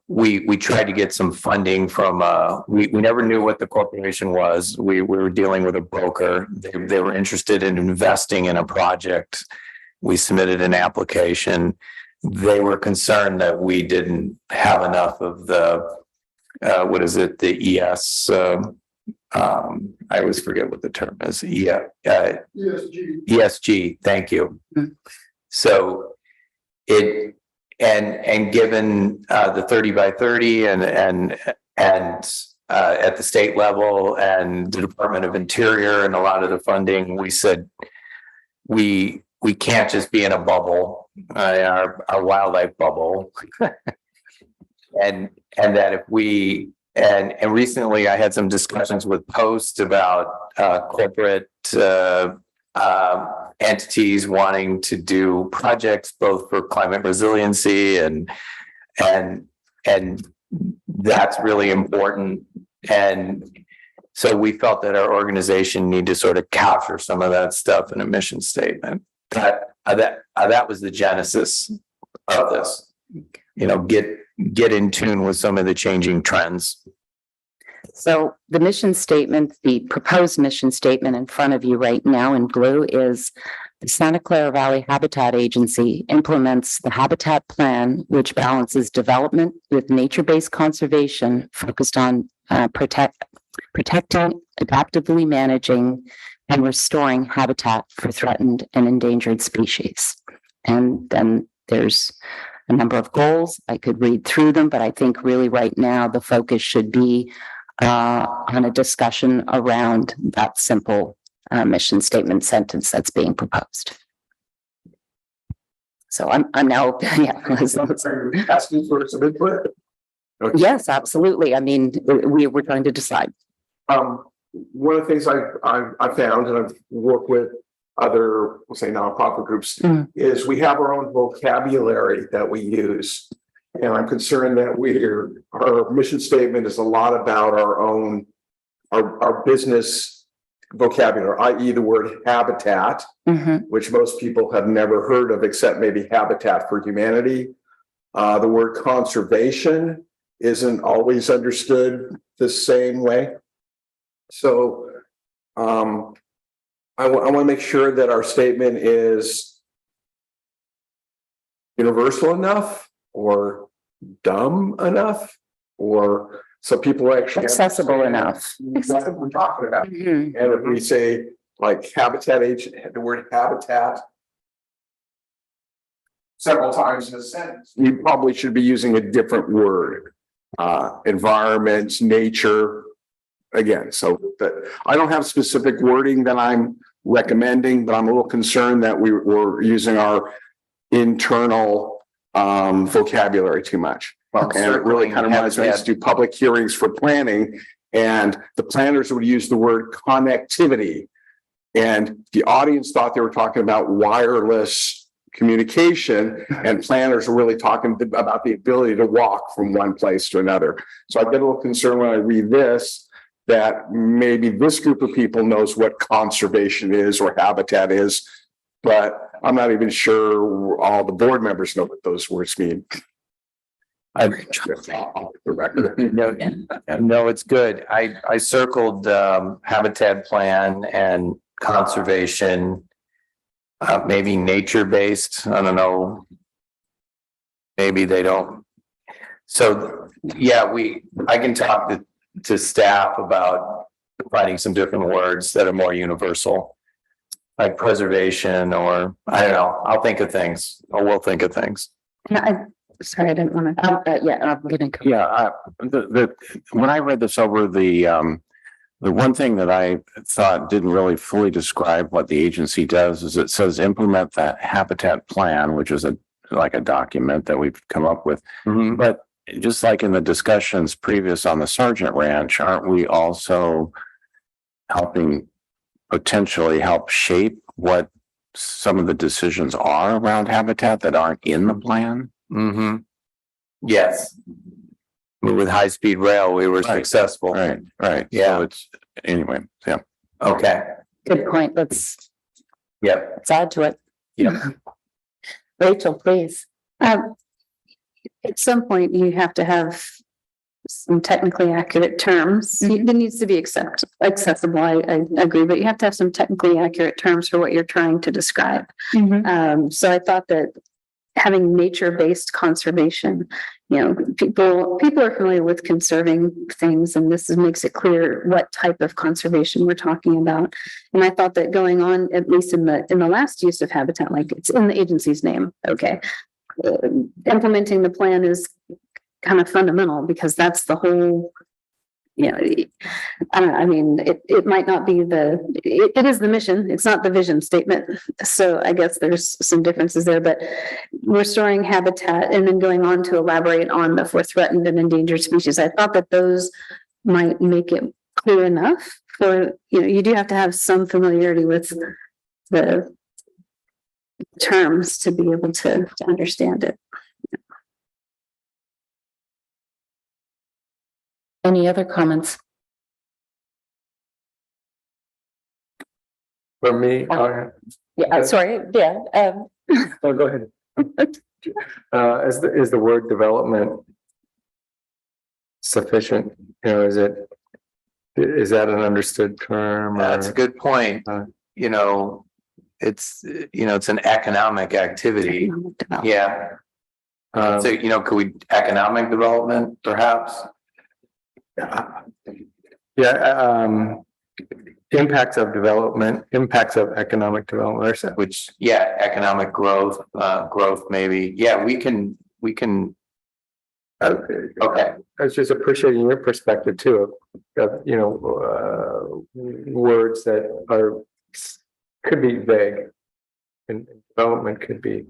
We tried to get some funding from we never knew what the corporation was. We were dealing with a broker. They were interested in investing in a project. We submitted an application. They were concerned that we didn't have enough of the the ES I always forget what the term is. ESG. Thank you. So it and given the 30 by 30 and at the state level and the Department of Interior and a lot of the funding, we said we can't just be in a bubble, our wildlife bubble, and that if we and recently I had some discussions with Post about corporate entities wanting to do projects both for climate resiliency and that's really important. And so we felt that our organization need to sort of capture some of that stuff in a mission statement. That was the genesis of this. You know, get in tune with some of the changing trends. So the mission statement, the proposed mission statement in front of you right now in blue is the Santa Clara Valley Habitat Agency implements the habitat plan, which balances development with nature-based conservation focused on protecting, adaptively managing, and restoring habitat for threatened and endangered species. And then there's a number of goals. I could read through them, but I think really right now the focus should be on a discussion around that simple mission statement sentence that's being proposed. So I'm now, yeah. Asking for some input. Yes, absolutely. I mean, we're trying to decide. One of the things I found, and I've worked with other, we'll say nonprofit groups, is we have our own vocabulary that we use. And I'm concerned that our mission statement is a lot about our business vocabulary, i.e. the word habitat, which most people have never heard of, except maybe Habitat for Humanity. The word conservation isn't always understood the same way. So I want to make sure that our statement is universal enough or dumb enough, or so people actually Accessible enough. what we're talking about. And if we say like habitat agent, the word habitat several times in a sentence, you probably should be using a different word. Environment, nature, again, so that I don't have specific wording that I'm recommending, but I'm a little concerned that we're using our internal vocabulary too much. And it really kind of reminds me to do public hearings for planning, and the planners would use the word connectivity. And the audience thought they were talking about wireless communication, and planners are really talking about the ability to walk from one place to another. So I get a little concerned when I read this, that maybe this group of people knows what conservation is or habitat is, but I'm not even sure all the board members know what those words mean. No, it's good. I circled habitat plan and conservation, maybe nature-based. I don't know. Maybe they don't. So yeah, I can talk to staff about finding some different words that are more universal, like preservation, or I don't know. I'll think of things, or we'll think of things. Sorry, I didn't want to. Yeah, I'm gonna go. Yeah, when I read this over, the one thing that I thought didn't really fully describe what the agency does is it says implement that habitat plan, which is like a document that we've come up with. But just like in the discussions previous on the Sargent Ranch, aren't we also potentially help shape what some of the decisions are around habitat that aren't in the plan? Mm-hmm. Yes. With high-speed rail, we were Right. successful. Right. Yeah. So it's, anyway, yeah. Okay, Good point. Let's yep, add to it. yep. Rachel, please. At some point, you have to have some technically accurate terms. It needs to be accessible. I agree, but you have to have some technically accurate terms for what you're trying to describe. So I thought that having nature-based conservation, people are familiar with conserving things, and this makes it clear what type of conservation we're talking about. And I thought that going on, at least in the last use of habitat, like it's in the agency's name, okay. Implementing the plan is kind of fundamental because that's the whole, I don't know, I mean, it might not be it is the mission, it's not the vision statement. So I guess there's some differences there, but restoring habitat and then going on to elaborate on the for threatened and endangered species. I thought that those might make it clear enough for, you do have to have some familiarity with the terms to be able to understand it. Any other comments? For me, Yeah, sorry. Yeah. oh, go ahead. Is the word development sufficient? Is that an understood term? That's a good point. It's an economic activity. Economic development. Yeah. So, could we economic development perhaps? Impacts of development, impacts of economic development, Which, yeah, economic growth, maybe. Yeah, we can, okay. I was just appreciating your perspective too, of words that could be vague. And development could be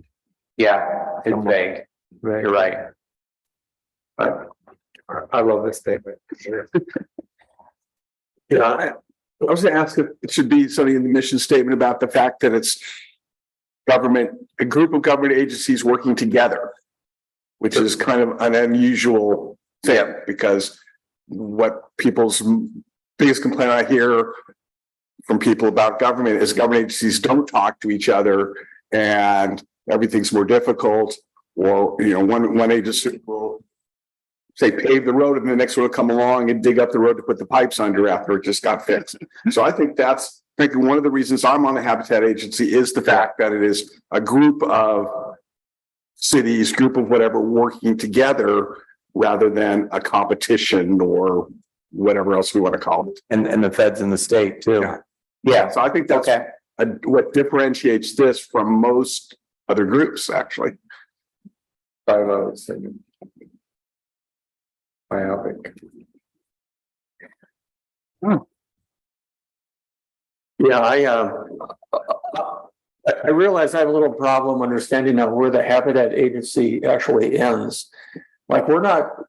Yeah, it's vague. vague. You're right. I love this statement. I was gonna ask if it should be something in the mission statement about the fact that it's a group of government agencies working together, which is kind of an unusual thing, because what people's biggest complaint I hear from people about government is government agencies don't talk to each other and everything's more difficult, or, one agency will say pave the road and the next one will come along and dig up the road to put the pipes under after it just got fixed. So I think one of the reasons I'm on the Habitat Agency is the fact that it is a group of cities, group of whatever working together rather than a competition or whatever else we want to call it. And the feds in the state too. Yeah. Yeah. So I think that's Okay. what differentiates this from most other groups, actually. Myopic. Yeah, I realize I have a little problem understanding of where the Habitat Agency actually ends. Like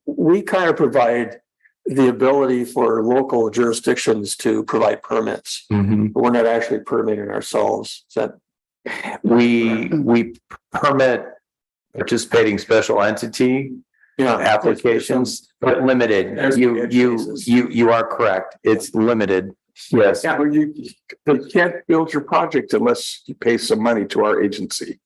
we kind of provide the ability for local jurisdictions to provide permits, but we're not actually permitting ourselves. Is that? We permit participating special entity applications, but limited. You are correct. It's limited. Yes. Yeah, well, you can't build your project unless you pay some money to our agency.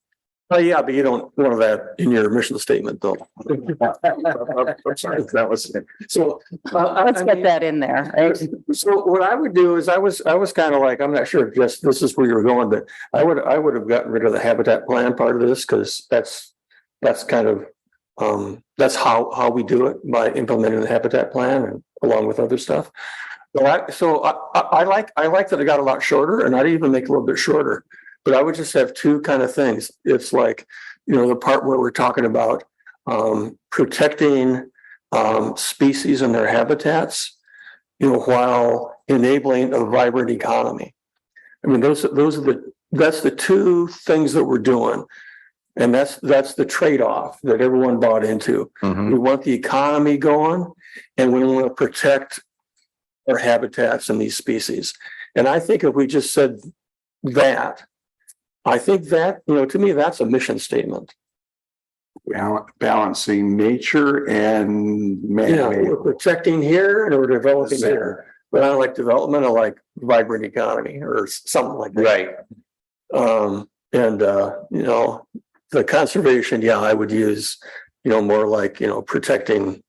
Oh, yeah, but you don't want that in your mission statement, though. I'm sorry, that was it. So Let's get that in there, right? So what I would do is I was kind of like, I'm not sure if just this is where you're going, but I would have gotten rid of the habitat plan part of this, because that's kind of that's how we do it, by implementing the habitat plan and along with other stuff. So I like that it got a lot shorter, and I'd even make it a little bit shorter, but I would just have two kind of things. It's like, the part where we're talking about protecting species and their habitats, while enabling a vibrant economy. I mean, that's the two things that we're doing. And that's the trade-off that everyone bought into. Mhm. We want the economy going, and we want to protect our habitats and these species. And I think if we just said that, I think that, you know, to me, that's a mission statement. Balancing nature and Yeah, man-made. we're protecting here and we're developing here, but I don't like development, I like vibrant economy or something like that. Right. You know, the conservation, yeah, I would use, you know, more like, you know, protecting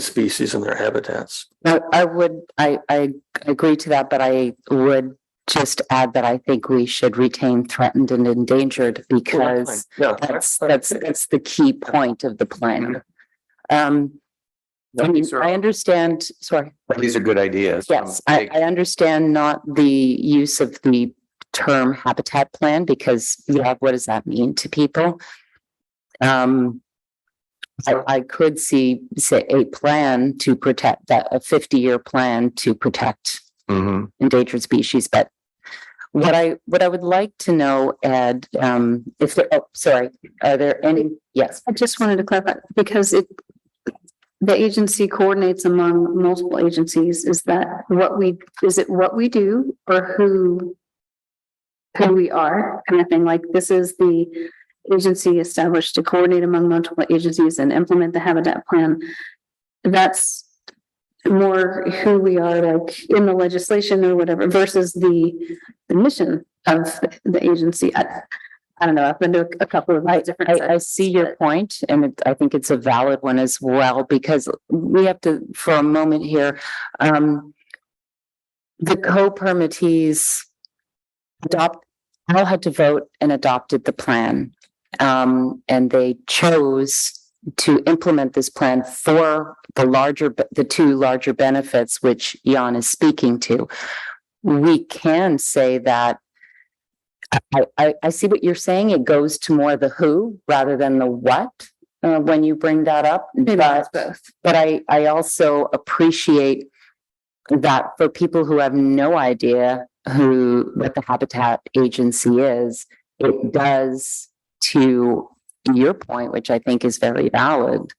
species and their habitats. I agree to that, but I would just add that I think we should retain threatened and endangered because Yeah. that's the key point of the plan. I mean, I understand, sorry. These are good ideas. Yes, I understand not the use of the term habitat plan because, yeah, what does that mean to people? I could see, say, a plan to protect that, a 50-year plan to protect Mhm. endangered species, but what I would like to know, Ed, if there, oh, sorry, are there any, yes, I just wanted to clarify, because the agency coordinates among multiple agencies. Is it what we do or who we are kind of thing? Like this is the agency established to coordinate among multiple agencies and implement the habitat plan. That's more who we are, like in the legislation or whatever, versus the mission of the agency. I don't know. I've been to a couple of different. I see your point, and I think it's a valid one as well, because we have to, for a moment here, the co-permittees all had to vote and adopted the plan. And they chose to implement this plan for the two larger benefits, which Jan is speaking to. We can say that I see what you're saying. It goes to more the who rather than the what when you bring that up. But I also appreciate that for people who have no idea what the Habitat Agency is, it does, to your point, which I think is very valid,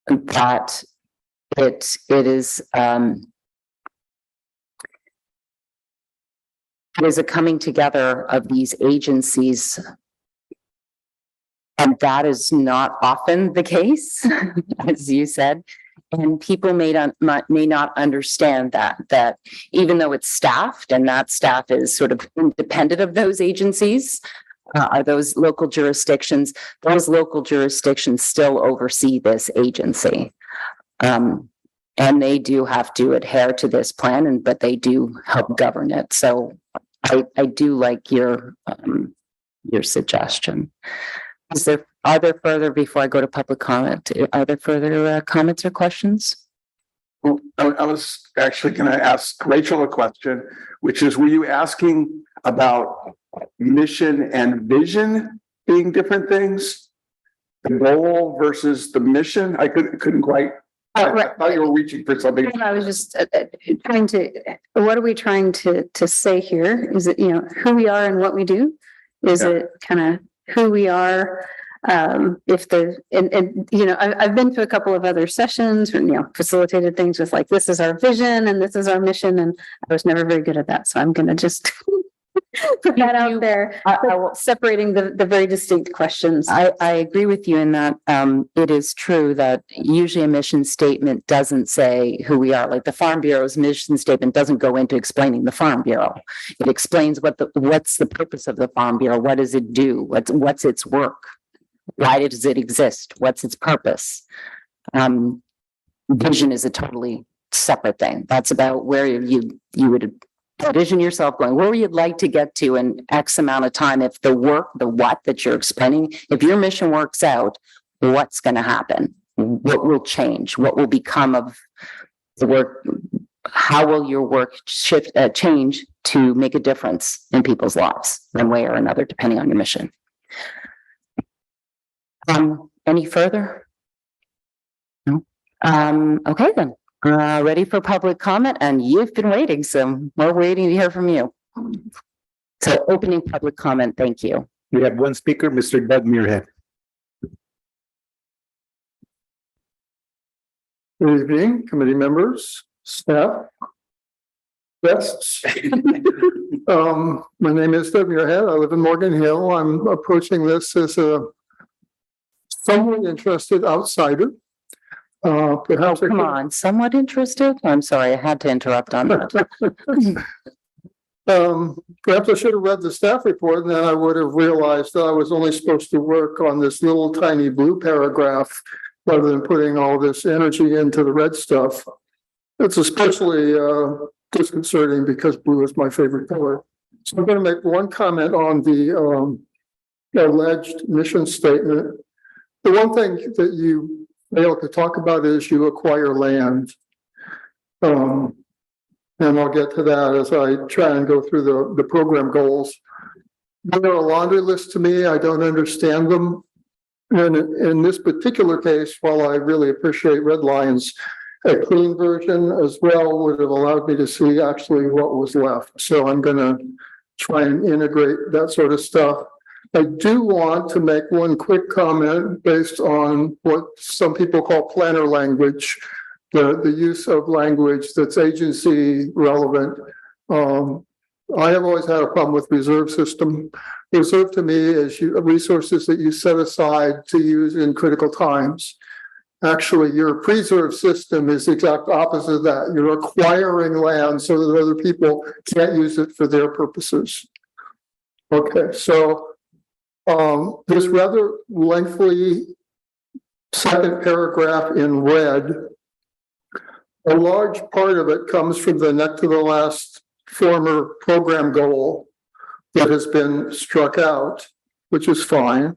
that it is a coming together of these agencies. And that is not often the case, as you said. And people may not understand that even though it's staffed and that staff is sort of independent of those agencies, are those local jurisdictions still oversee this agency. And they do have to adhere to this plan, but they do help govern it. So I do like your suggestion. Are there further, before I go to public comment, are there further comments or questions? Well, I was actually going to ask Rachel a question, which is, were you asking about mission and vision being different things? The goal versus the mission? I couldn't quite. I thought you were reaching for something. I was just trying to, what are we trying to say here? Is it, you know, who we are and what we do? Is it kind of who we are? If you know, I've been to a couple of other sessions and, you know, facilitated things with like, this is our vision and this is our mission. And I was never very good at that. So I'm going to just put that out there, separating the very distinct questions. I agree with you in that it is true that usually a mission statement doesn't say who we are. Like the Farm Bureau's mission statement doesn't go into explaining the Farm Bureau. It explains what's the purpose of the Farm Bureau. What does it do? What's its work? Why does it exist? What's its purpose? Vision is a totally separate thing. That's about where you would envision yourself going, where you'd like to get to in X amount of time. If the what that you're explaining, if your mission works out, what's going to happen? What will change? What will become of the work? How will your work change to make a difference in people's lives, one way or another, depending on your mission? Any further? No. Okay then. Ready for public comment, and you've been waiting, so we're waiting to hear from you. So opening public comment, thank you. We have one speaker, Mr. Doug Muirhead. Good evening, committee members, staff, guests. My name is Doug Muirhead. I live in Morgan Hill. I'm approaching this as a somewhat interested outsider. Perhaps I Come could- on, somewhat interested? I'm sorry, I had to interrupt on that. Perhaps I should have read the staff report, and then I would have realized that I was only supposed to work on this little tiny blue paragraph rather than putting all this energy into the red stuff. It's especially disconcerting because blue is my favorite color. So I'm going to make one comment on the alleged mission statement. The one thing that you fail to talk about is you acquire land. And I'll get to that as I try and go through the program goals. They're a laundry list to me. I don't understand them. And in this particular case, while I really appreciate red lines, a clean version as well would have allowed me to see actually what was left. So I'm going to try and integrate that sort of stuff. I do want to make one quick comment based on what some people call planner language. The use of language that's agency relevant. I have always had a problem with reserve system. Reserve to me is resources that you set aside to use in critical times. Actually, your preserve system is the exact opposite of that. You're acquiring land so that other people can't use it for their purposes. Okay, so this rather lengthy second paragraph in red, a large part of it comes from the next to the last former program goal that has been struck out, which is fine.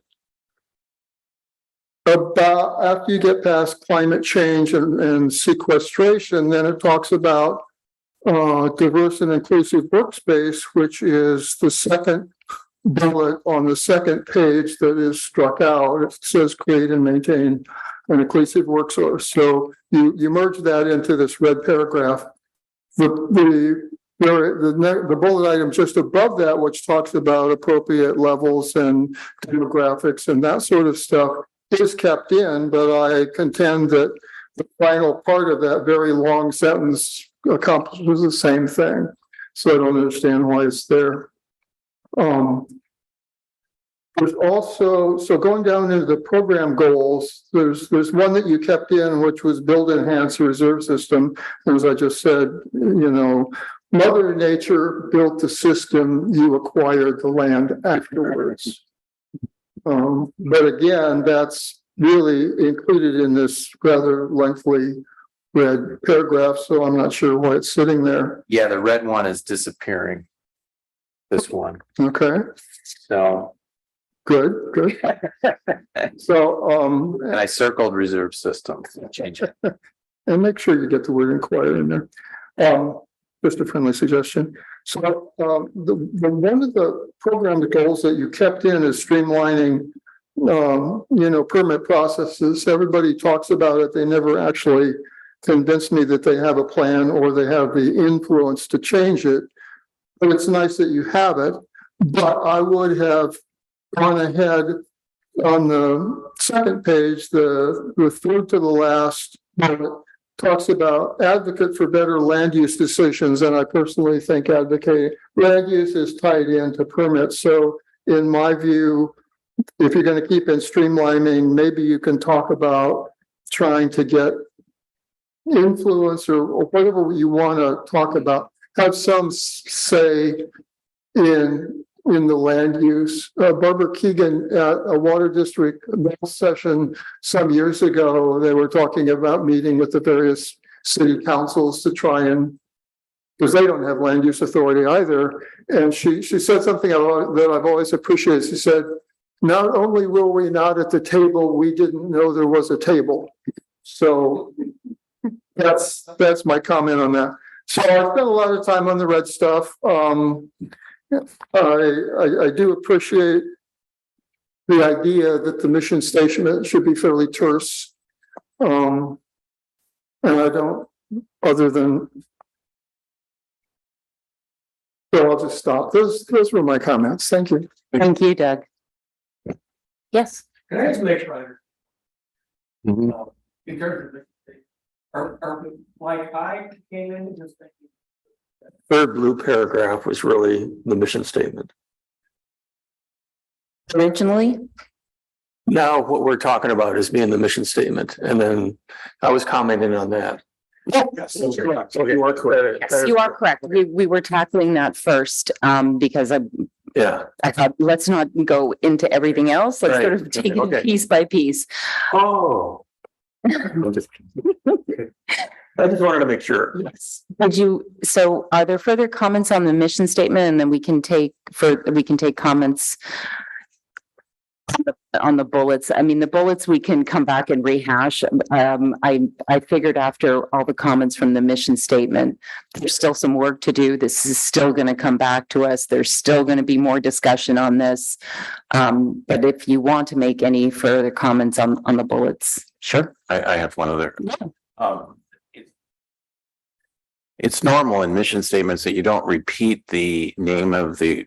About after you get past climate change and sequestration, then it talks about diverse and inclusive workspace, which is the second bullet on the second page that is struck out. It says create and maintain an inclusive work source. So you merge that into this red paragraph. The bullet item just above that, which talks about appropriate levels and demographics and that sort of stuff, is kept in, but I contend that the final part of that very long sentence accomplishes the same thing. So I don't understand why it's there. There's also, so going down into the program goals, there's one that you kept in, which was build, enhance the reserve system. As I just said, you know, Mother Nature built the system, you acquired the land afterwards. But again, that's really included in this rather lengthy red paragraph, so I'm not sure why it's sitting there. Yeah, the red one is disappearing. This one, Okay, so, good. So, and I circled reserve system, change it. and make sure you get the word inquire in there. Just a friendly suggestion. So, the one of the program goals that you kept in is streamlining, permit processes. Everybody talks about it. They never actually convince me that they have a plan or they have the influence to change it. But it's nice that you have it. But I would have gone ahead on the second page, the third to the last talks about advocate for better land use decisions. And I personally think advocate land use is tied into permits. So in my view, if you're going to keep in streamlining, maybe you can talk about trying to get influence or whatever you want to talk about, have some say in the land use. Barbara Keegan at a water district session some years ago, they were talking about meeting with the various city councils to try and, because they don't have land use authority either. And she said something that I've always appreciated. She said, not only were we not at the table, we didn't know there was a table. So that's my comment on that. So I spent a lot of time on the red stuff. I do appreciate the idea that the mission statement should be fairly terse. And I don't, other than, so I'll just stop. Those were my comments. Thank you. Thank you, Doug. Yes, Can I just make sure? Mhm. In terms of like I came in just thinking third blue paragraph was really the mission statement. Originally, Now, what we're talking about is being the mission statement, and then I was commenting on that. Yes, that's correct. So you are correct. yes, you are correct. We were tackling that first, because Yeah. I thought, let's not go into everything else. Let's sort of take Okay. it piece by piece. Oh. I just wanted to make sure. Yes. So are there further comments on the mission statement, and then we can take comments on the bullets? I mean, the bullets we can come back and rehash. I figured after all the comments from the mission statement, there's still some work to do. This is still going to come back to us. There's still going to be more discussion on this. But if you want to make any further comments on the bullets, sure. I have one other. Yeah. Um, it's normal in mission statements that you don't repeat the name of the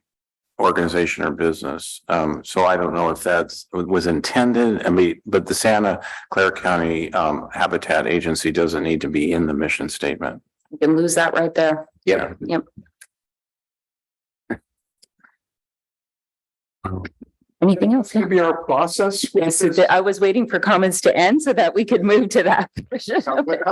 organization or business. So I don't know if that's was intended. I mean, but the Santa Clara County Habitat Agency doesn't need to be in the mission statement. You can lose that right there. Yeah. Yep. Anything else? Yeah. Maybe our process. Yes, I was waiting for comments to end so that we could move to that.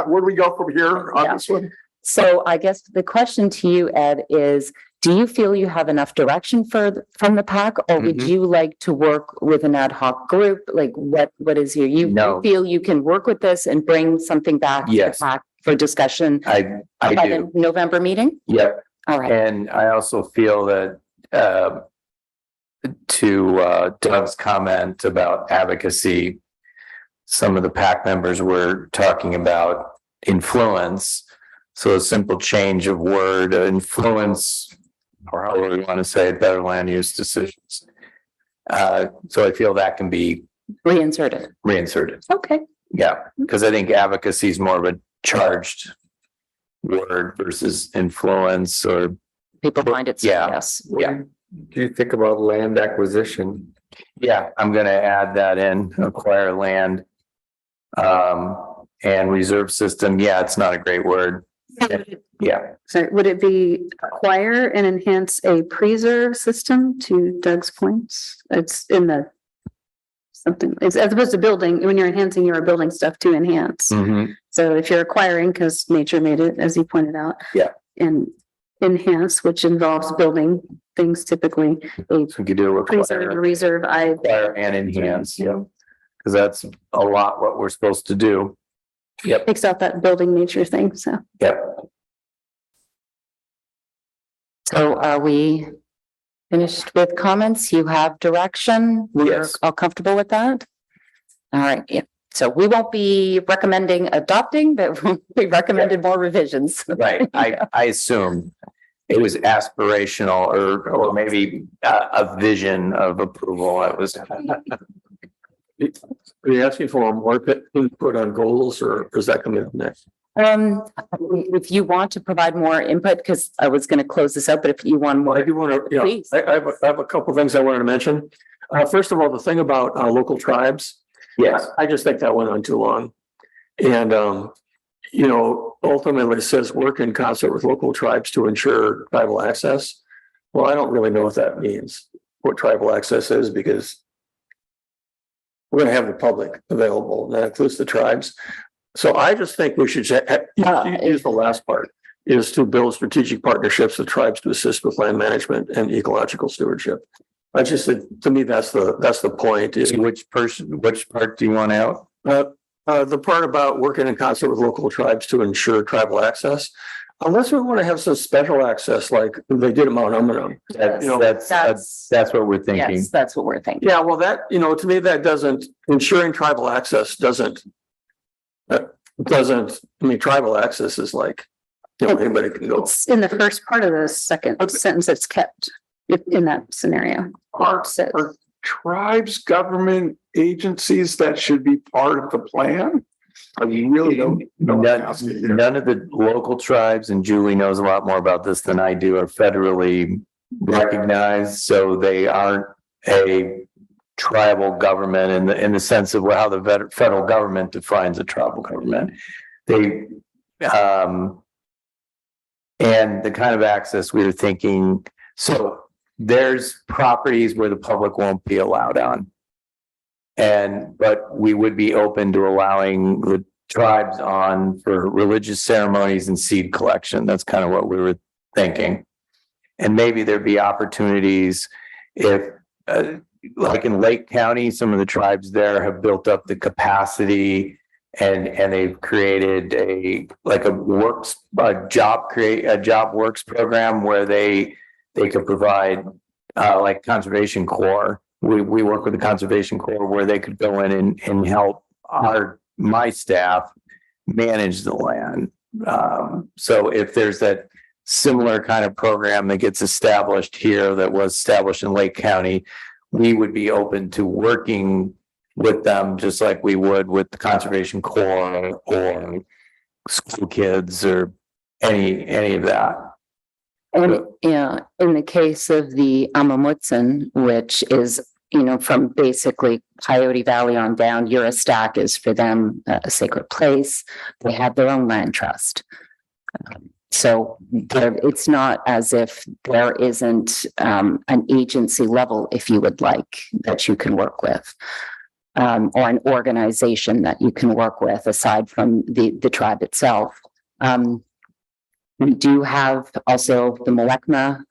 Where do we go from here on this one? So I guess the question to you, Ed, is do you feel you have enough direction from the PAC, or would you like to work with an ad hoc group? Like what is you No. feel you can work with this and bring something back to the Yes. PAC for discussion I by do. the November meeting? Yep. All right. And I also feel that, to Doug's comment about advocacy, some of the PAC members were talking about influence. So a simple change of word, influence, or however we want to say it, better land use decisions. So I feel that can be Reinserted. reinserted. Okay. Yeah, because I think advocacy is more of a charged word versus influence or, People find it. Yeah. Yes. yeah. Do you think about land acquisition? Yeah, I'm gonna add that in, acquire land. And reserve system, yeah, it's not a great word. Yeah, So would it be acquire and enhance a preserve system, to Doug's points? It's in the something, it's as opposed to building, when you're enhancing, you're building stuff to enhance. mhm, So if you're acquiring, because nature made it, as you pointed out. Yeah. And enhance, which involves building things typically, a so we could do preserve, acquire, reserve, acquire and enhance, yeah. Because that's a lot what we're supposed to do. Yep, takes out that building nature thing, so. yep. So are we finished with comments? You have direction? We're Yes. all comfortable with that? All right, yeah. So we won't be recommending adopting, but we recommended more revisions. Right, I assume it was aspirational or maybe a vision of approval. It was. Are you asking for more input on goals, or is that coming up next? If you want to provide more input, because I was going to close this up, but if you want Well, I more, do want to, yeah, Please. I have a couple of things I wanted to mention. First of all, the thing about local tribes, Yes, I just think that went on too long. And, you know, ultimately it says work in concert with local tribes to ensure tribal access. Well, I don't really know what that means, what tribal access is, because we're going to have the public available, and that includes the tribes. So I just think we should use the last part, is to build strategic partnerships with tribes to assist with land management and ecological stewardship. I just think, to me, that's the point. Is so which part do you want out? the part about working in concert with local tribes to ensure tribal access, unless we want to have some special access like they did at Mount Umunhum. That's, You know, that's what we're thinking. yes, that's what we're thinking. Yeah, well, that, you know, to me, that doesn't, ensuring tribal access doesn't, I mean, tribal access is like, you know, anybody can go. It's in the first part of the second sentence that's kept in that scenario. Are tribes government agencies that should be part of the plan? I really don't know. None of the local tribes, and Julie knows a lot more about this than I do, are federally recognized, so they aren't a tribal government in the sense of how the federal government defines a tribal government. They And the kind of access we were thinking, so there's properties where the public won't be allowed on. But we would be open to allowing the tribes on for religious ceremonies and seed collection. That's kind of what we were thinking. And maybe there'd be opportunities if, like in Lake County, some of the tribes there have built up the capacity and they've created a job works program where they could provide like Conservation Corps. We work with the Conservation Corps where they could go in and help my staff manage the land. So if there's that similar kind of program that gets established here that was established in Lake County, we would be open to working with them just like we would with the Conservation Corps or school kids or any of that. And yeah, in the case of the Amamutsan, which is, from basically Coyote Valley on down, Eurostack is for them a sacred place. They have their own land trust. So it's not as if there isn't an agency level, if you would like, that you can work with. Or an organization that you can work with aside from the tribe itself. We do have also the Mwekma.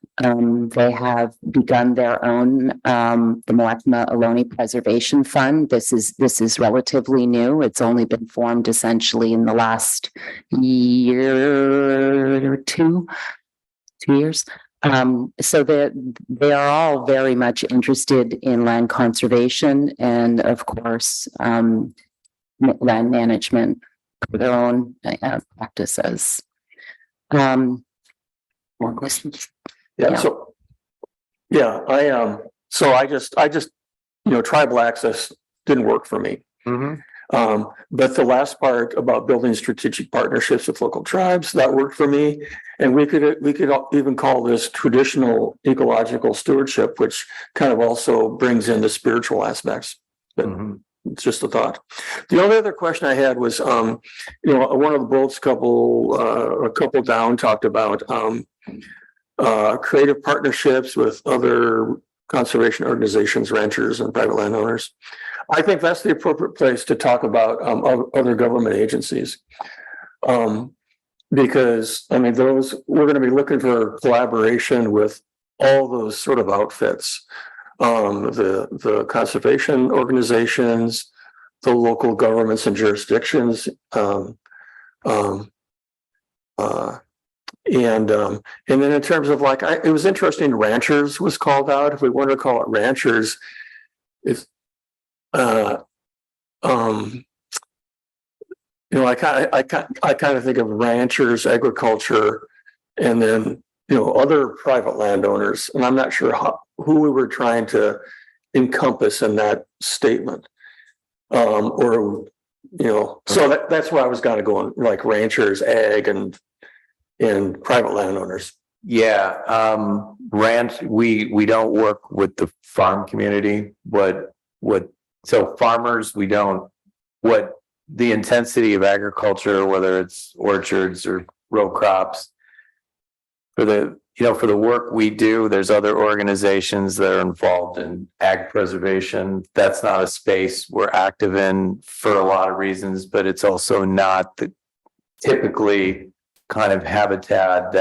They have begun their own the Mwekma Ohlone Preservation Fund. This is relatively new. It's only been formed essentially in the last year or 2 years. So they are all very much interested in land conservation and, of course, land management for their own practices. More questions? Yeah, so, yeah, I just, tribal access didn't work for me. But the last part about building strategic partnerships with local tribes, that worked for me. And we could even call this traditional ecological stewardship, which kind of also brings in the spiritual aspects. But it's just a thought. The only other question I had was, one of the bullets, a couple down, talked about creative partnerships with other conservation organizations, ranchers, and private landowners. I think that's the appropriate place to talk about other government agencies. Because we're going to be looking for collaboration with all those sort of outfits. The conservation organizations, the local governments and jurisdictions, and then in terms of it was interesting, ranchers was called out. If we want to call it ranchers, it's I kind of think of ranchers, agriculture, and then other private landowners, and I'm not sure who we were trying to encompass in that statement, so that's where I was kind of going, like ranchers, ag, and private landowners. Yeah, ranch. We don't work with the farm community. So farmers, we don't. What the intensity of agriculture, whether it's orchards or row crops, for the work we do, there's other organizations that are involved in ag preservation. That's not a space we're active in for a lot of reasons, but it's also not the typically kind of habitat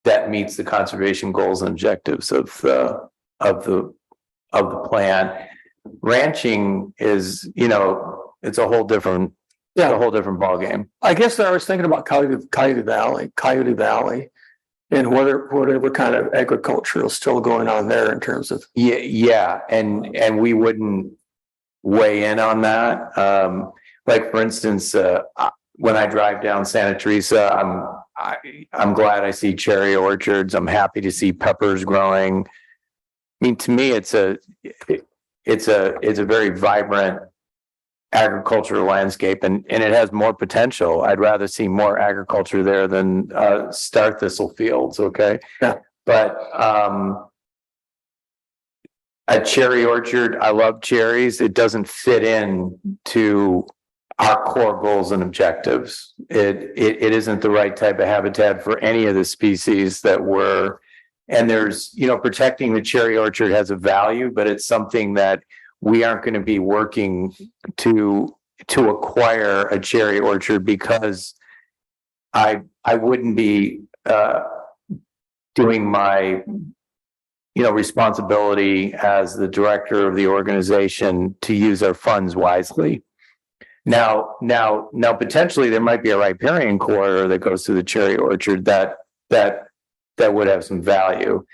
that meets the conservation goals and objectives of the plan. Ranching is, it's a whole different ballgame. I guess I was thinking about Coyote Valley, and whatever kind of agriculture is still going on there in terms of. Yeah, and we wouldn't weigh in on that. Like for instance, when I drive down Santa Teresa, I'm glad I see cherry orchards. I'm happy to see peppers growing. I mean, to me, it's a very vibrant agricultural landscape, and it has more potential. I'd rather see more agriculture there than star thistle fields. Okay. Yeah. But a cherry orchard, I love cherries. It doesn't fit in to our core goals and objectives. It isn't the right type of habitat for any of the species that and there's, protecting the cherry orchard has a value, but it's something that we aren't going to be working to acquire a cherry orchard, because I wouldn't be doing my responsibility as the director of the organization to use our funds wisely. Now, potentially there might be a riparian corridor that goes to the cherry orchard that would have some value,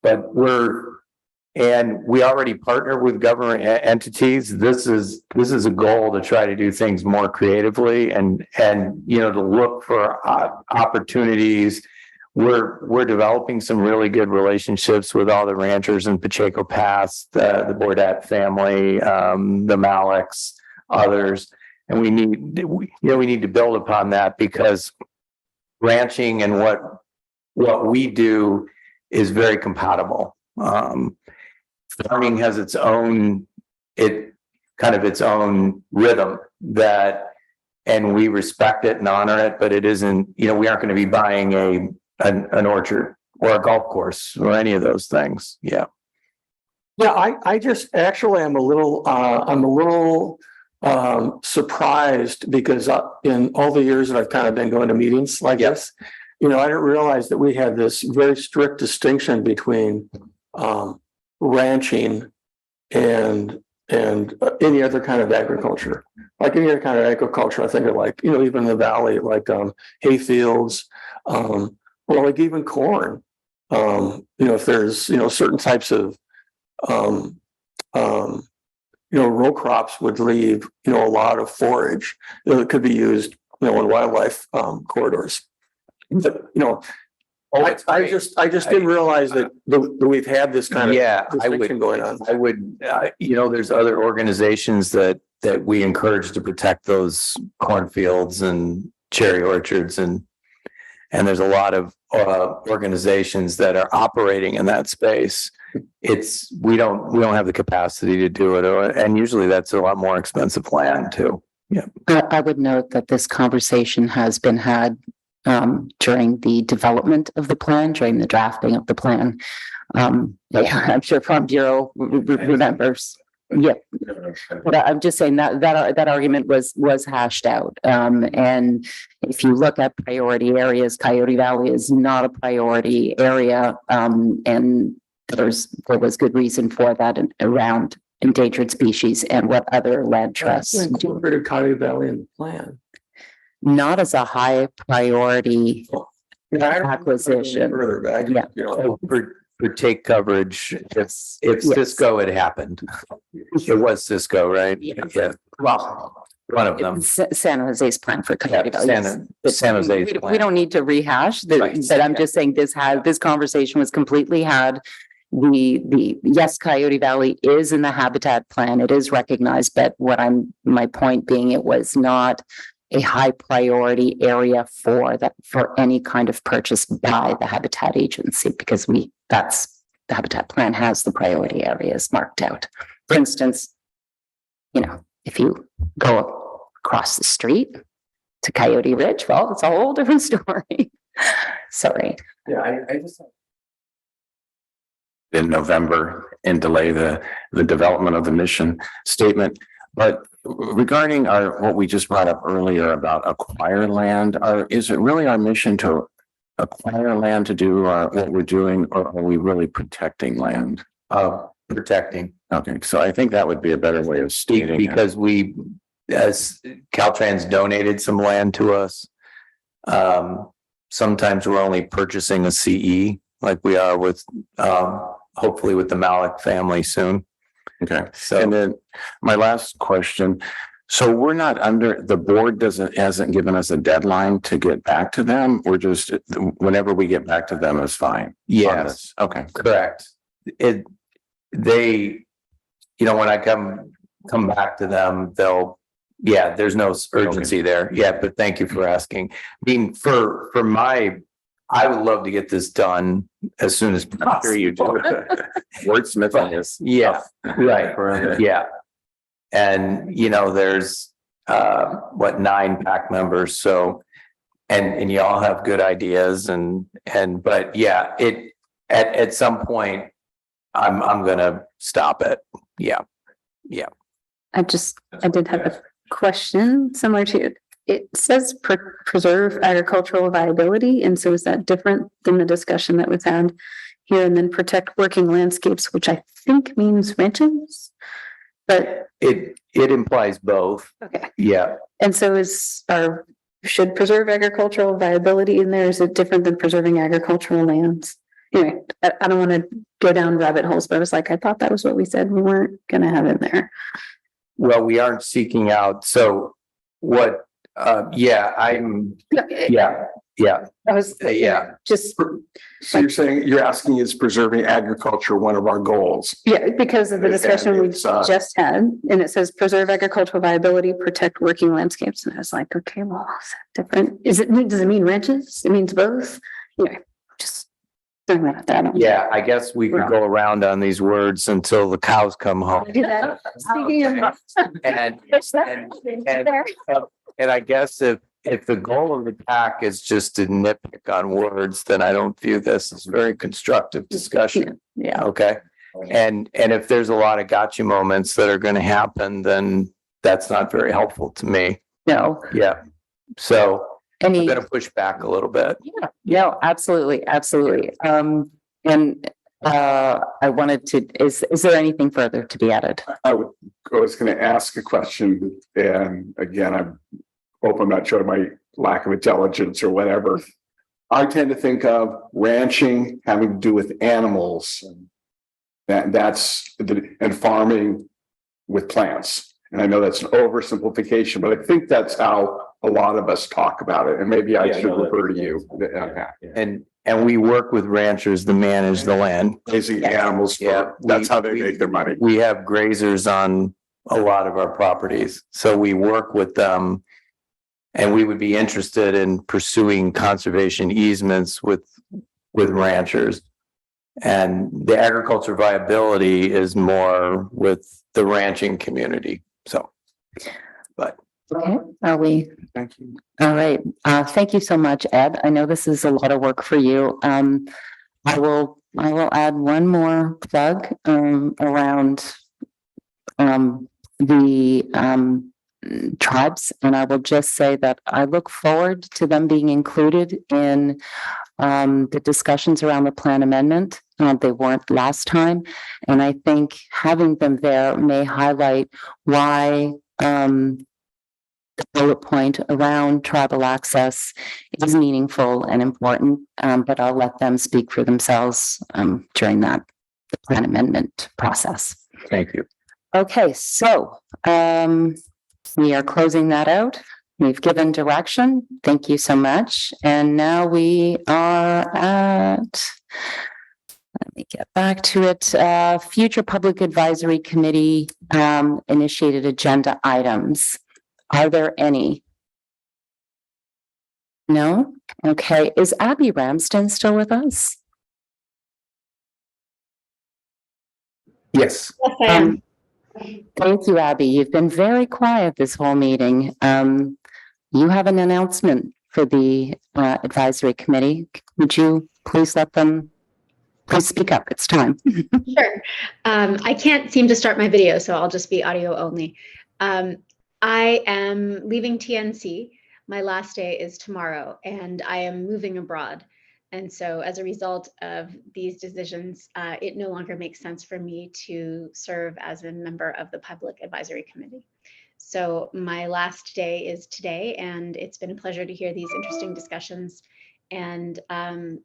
but we already partner with government entities. This is a goal to try to do things more creatively and to look for opportunities. We're developing some really good relationships with all the ranchers in Pacheco Pass, the Bordat family, the Maliks, others, and we need to build upon that, because ranching and what we do is very compatible. Farming has its own rhythm and we respect it and honor it, but it isn't, we aren't going to be buying an orchard or a golf course or any of those things. Yeah. Yeah, I just actually am a little surprised, because in all the years that I've kind of been going to meetings like this, I didn't realize that we had this very strict distinction between ranching and any other kind of agriculture. Like any other kind of agriculture, I think of like, even in the valley, like hay fields, or like even corn. If there's, certain types of row crops would leave, a lot of forage that could be used, in wildlife corridors. But, I just didn't realize that we've had this kind of distinction going on. I would, there's other organizations that we encourage to protect those cornfields and cherry orchards, and there's a lot of organizations that are operating in that space. We don't have the capacity to do it, and usually that's a lot more expensive land too. Yeah. I would note that this conversation has been had during the development of the plan, during the drafting of the plan. I'm sure Farm Bureau remembers. Yeah, but I'm just saying that argument was hashed out. And if you look at priority areas, Coyote Valley is not a priority area. And there was good reason for that around endangered species and what other land trusts do. Incorporated Coyote Valley in the plan. Not as a high priority acquisition. Further back, For take coverage, if Cisco had happened, it was Cisco, right? Yeah. Well, one of them. San Jose's plan for Coyote Valley. San Jose's We don't need to rehash that. I'm just saying this conversation was completely had. Yes, Coyote Valley is in the habitat plan. It is recognized, but my point being, it was not a high priority area for any kind of purchase by the Habitat Agency, because the habitat plan has the priority areas marked out. For instance, if you go across the street to Coyote Ridge, well, it's a whole different story. Sorry. Yeah, I just in November and delay the development of the mission statement. But regarding what we just brought up earlier about acquire land, is it really our mission to acquire land to do what we're doing, or are we really protecting land? Protecting. Okay, so I think that would be a better way of stating it. Because as Caltrans donated some land to us, sometimes we're only purchasing a CE, like we are with hopefully with the Malik family soon. Okay, and then my last question. So we're not the board hasn't given us a deadline to get back to them. We're just, whenever we get back to them is fine. Yes. Okay. Correct. When I come back to them, there's no urgency there. Yeah, but thank you for asking. I mean, I would love to get this done as soon as possible. I'm sure you do. Wordsmithing is. Yeah, right. Yeah. And, there's, 9 PAC members, so. And you all have good ideas but yeah, at some point, I'm gonna stop it. Yeah. I did have a question similar to, it says preserve agricultural viability, and so is that different than the discussion that was had here? And then protect working landscapes, which I think means ranches, but. It implies both. Okay. Yeah. And so should preserve agricultural viability in there? Is it different than preserving agricultural lands? Anyway, I don't want to go down rabbit holes, but I was like, I thought that was what we said we weren't gonna have in there. Well, we aren't seeking out, so what, yeah, I was. Yeah. Just, So you're saying, you're asking is preserving agriculture one of our goals? yeah, because of the discussion we It's, just had, and it says preserve agricultural viability, protect working landscapes, and I was like, okay, well, is that different? Does it mean ranches? It means both? Anyway, just throwing that out there. I don't- Yeah, I guess we could go around on these words until the cows come home. Do that. Speaking of. And I guess if the goal of the PAC is just to nitpick on words, then I don't view this as very constructive discussion. Yeah. Okay. And if there's a lot of gotcha moments that are going to happen, then that's not very helpful to me. No, Yeah. So I'm any, going to push back a little bit. no, absolutely, absolutely. I wanted to, is there anything further to be added? I was gonna ask a question, and again, I hope I'm not showing my lack of intelligence or whatever. I tend to think of ranching having to do with animals. And farming with plants. And I know that's an oversimplification, but I think that's how a lot of us talk about it. And maybe I should refer to you. And we work with ranchers to manage the land. Raising animals, Yeah, that's how they make their money. We have grazers on a lot of our properties, so we work with them. And we would be interested in pursuing conservation easements with ranchers. And the agriculture viability is more with the ranching community, so. But. Okay, are we? Thank you. All right, thank you so much, Ed. I know this is a lot of work for you. I will add one more plug around the tribes, and I will just say that I look forward to them being included in the discussions around the plan amendment. They weren't last time, and I think having them there may highlight why the bullet point around tribal access is meaningful and important, but I'll let them speak for themselves during the plan amendment process. Thank you. Okay, so we are closing that out. We've given direction. Thank you so much. And now we are at, let me get back to it, future public advisory committee initiated agenda items. Are there any? No? Okay. Is Abby Ramsden still with us? Yes. Thank you, Abby. You've been very quiet this whole meeting. You have an announcement for the advisory committee. Would you please please speak up? It's time. Sure. I can't seem to start my video, so I'll just be audio only. I am leaving TNC. My last day is tomorrow, and I am moving abroad. And so as a result of these decisions, it no longer makes sense for me to serve as a member of the Public Advisory Committee. So my last day is today, and it's been a pleasure to hear these interesting discussions. And I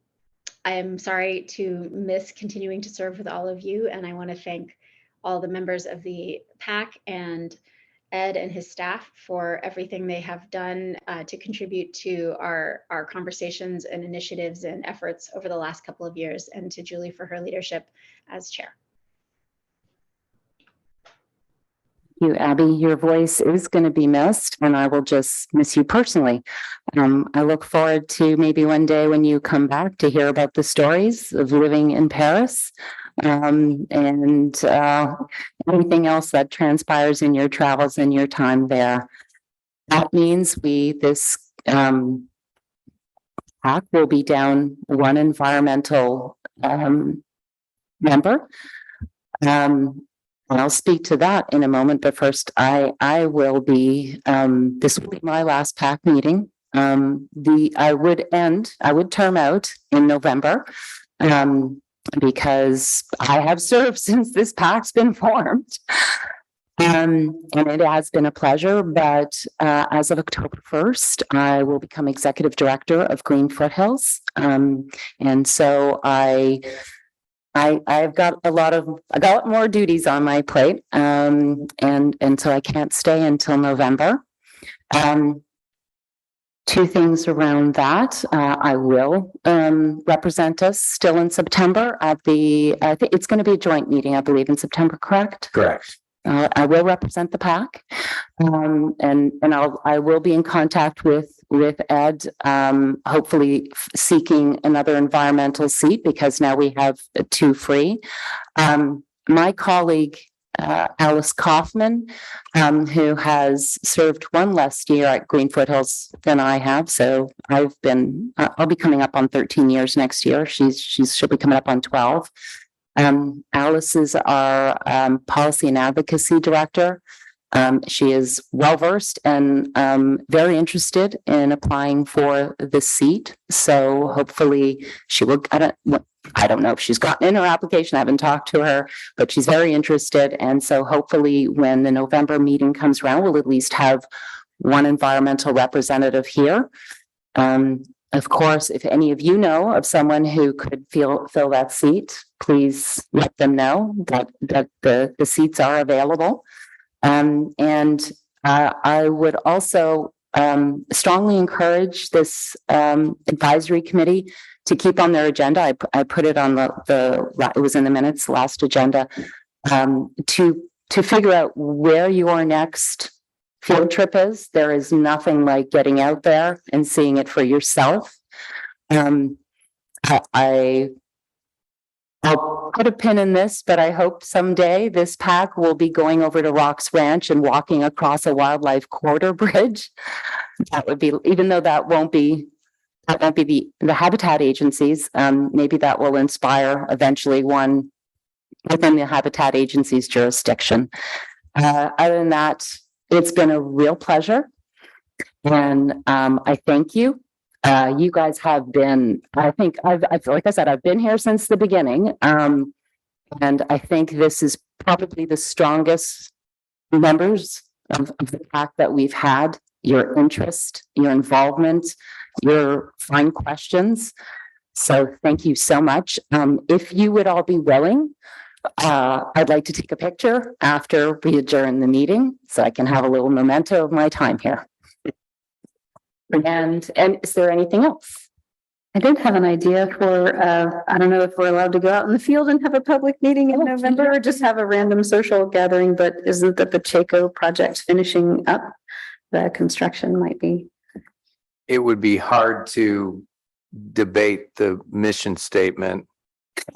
am sorry to miss continuing to serve with all of you. And I want to thank all the members of the PAC and Ed and his staff for everything they have done to contribute to our conversations and initiatives and efforts over the last couple of years, and to Julie for her leadership as chair. You, Abby, your voice is going to be missed, and I will just miss you personally. I look forward to maybe one day when you come back to hear about the stories of living in Paris, and anything else that transpires in your travels and your time there. That means this PAC will be down one environmental member. And I'll speak to that in a moment, but first I will be, this will be my last PAC meeting. I would term out in November, because I have served since this PAC's been formed. And it has been a pleasure, but as of October 1st, I will become executive director of Green Foothills. And so I've got a lot more duties on my plate. And so I can't stay until November. Two things around that. I will represent us still in September at I think it's going to be a joint meeting, I believe, in September, correct? Correct. I will represent the PAC. And I will be in contact with Ed, hopefully seeking another environmental seat because now we have two free. My colleague, Alice Kaufman, who has served one less year at Green Foothills than I have. So I'll be coming up on 13 years next year. She'll be coming up on 12. Alice is our policy and advocacy director. She is well-versed and very interested in applying for the seat. So hopefully she will, I don't know if she's gotten in her application. I haven't talked to her, but she's very interested. And so hopefully when the November meeting comes around, we'll at least have one environmental representative here. Of course, if any of you know of someone who could fill that seat, please let them know that the seats are available. And I would also strongly encourage this advisory committee to keep on their agenda. I put it on it was in the minutes, last agenda, to figure out where your next field trip is. There is nothing like getting out there and seeing it for yourself. I'll put a pin in this, but I hope someday this PAC will be going over to Rocks Ranch and walking across a wildlife corridor bridge. That would be, even though that won't be the habitat agencies, maybe that will inspire eventually one within the habitat agency's jurisdiction. Other than that, it's been a real pleasure. And I thank you. You guys have been, I think like I said, I've been here since the beginning. And I think this is probably the strongest members of the PAC that we've had. Your interest, your involvement, your fine questions. So thank you so much. If you would all be willing, I'd like to take a picture after we adjourn the meeting so I can have a little memento of my time here. And is there anything else? I did have an idea for, I don't know if we're allowed to go out in the field and have a public meeting in November or just have a random social gathering, but isn't the Pacheco project finishing up? The construction might be. It would be hard to debate the mission statement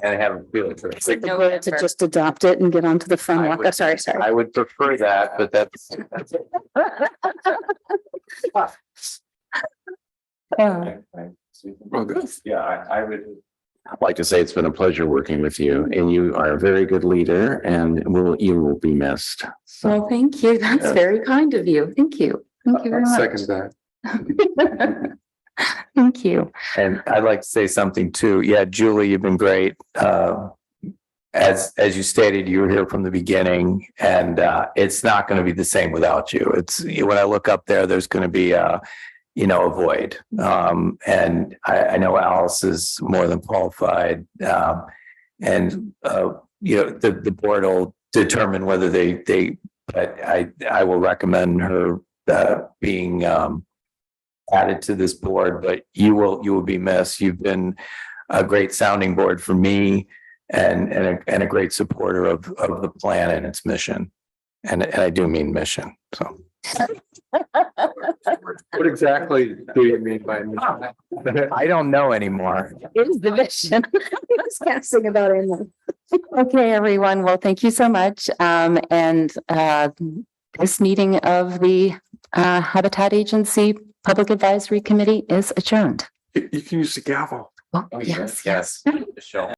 and have a field trip. To just adopt it and get onto the fun walk. Oh, sorry. I would prefer that, but that's Yeah, I would. I'd like to say it's been a pleasure working with you, and you are a very good leader, and you will be missed. Well, thank you. That's very kind of you. Thank you. Thank you very much. Second that. Thank you. And I'd like to say something too. Yeah, Julie, you've been great. As you stated, you were here from the beginning, and it's not going to be the same without you. It's when I look up there, there's going to be a void. And I know Alice is more than qualified. And the board will determine whether but I will recommend her being added to this board, but you will be missed. You've been a great sounding board for me and a great supporter of the plan and its mission. And I do mean mission. So What exactly do you mean by mission? I don't know anymore. It is the mission. Just can't sing about it. Okay, everyone. Well, thank you so much. And this meeting of the Habitat Agency Public Advisory Committee is adjourned. You can use the gavel. Oh, yes. Yes. Michelle.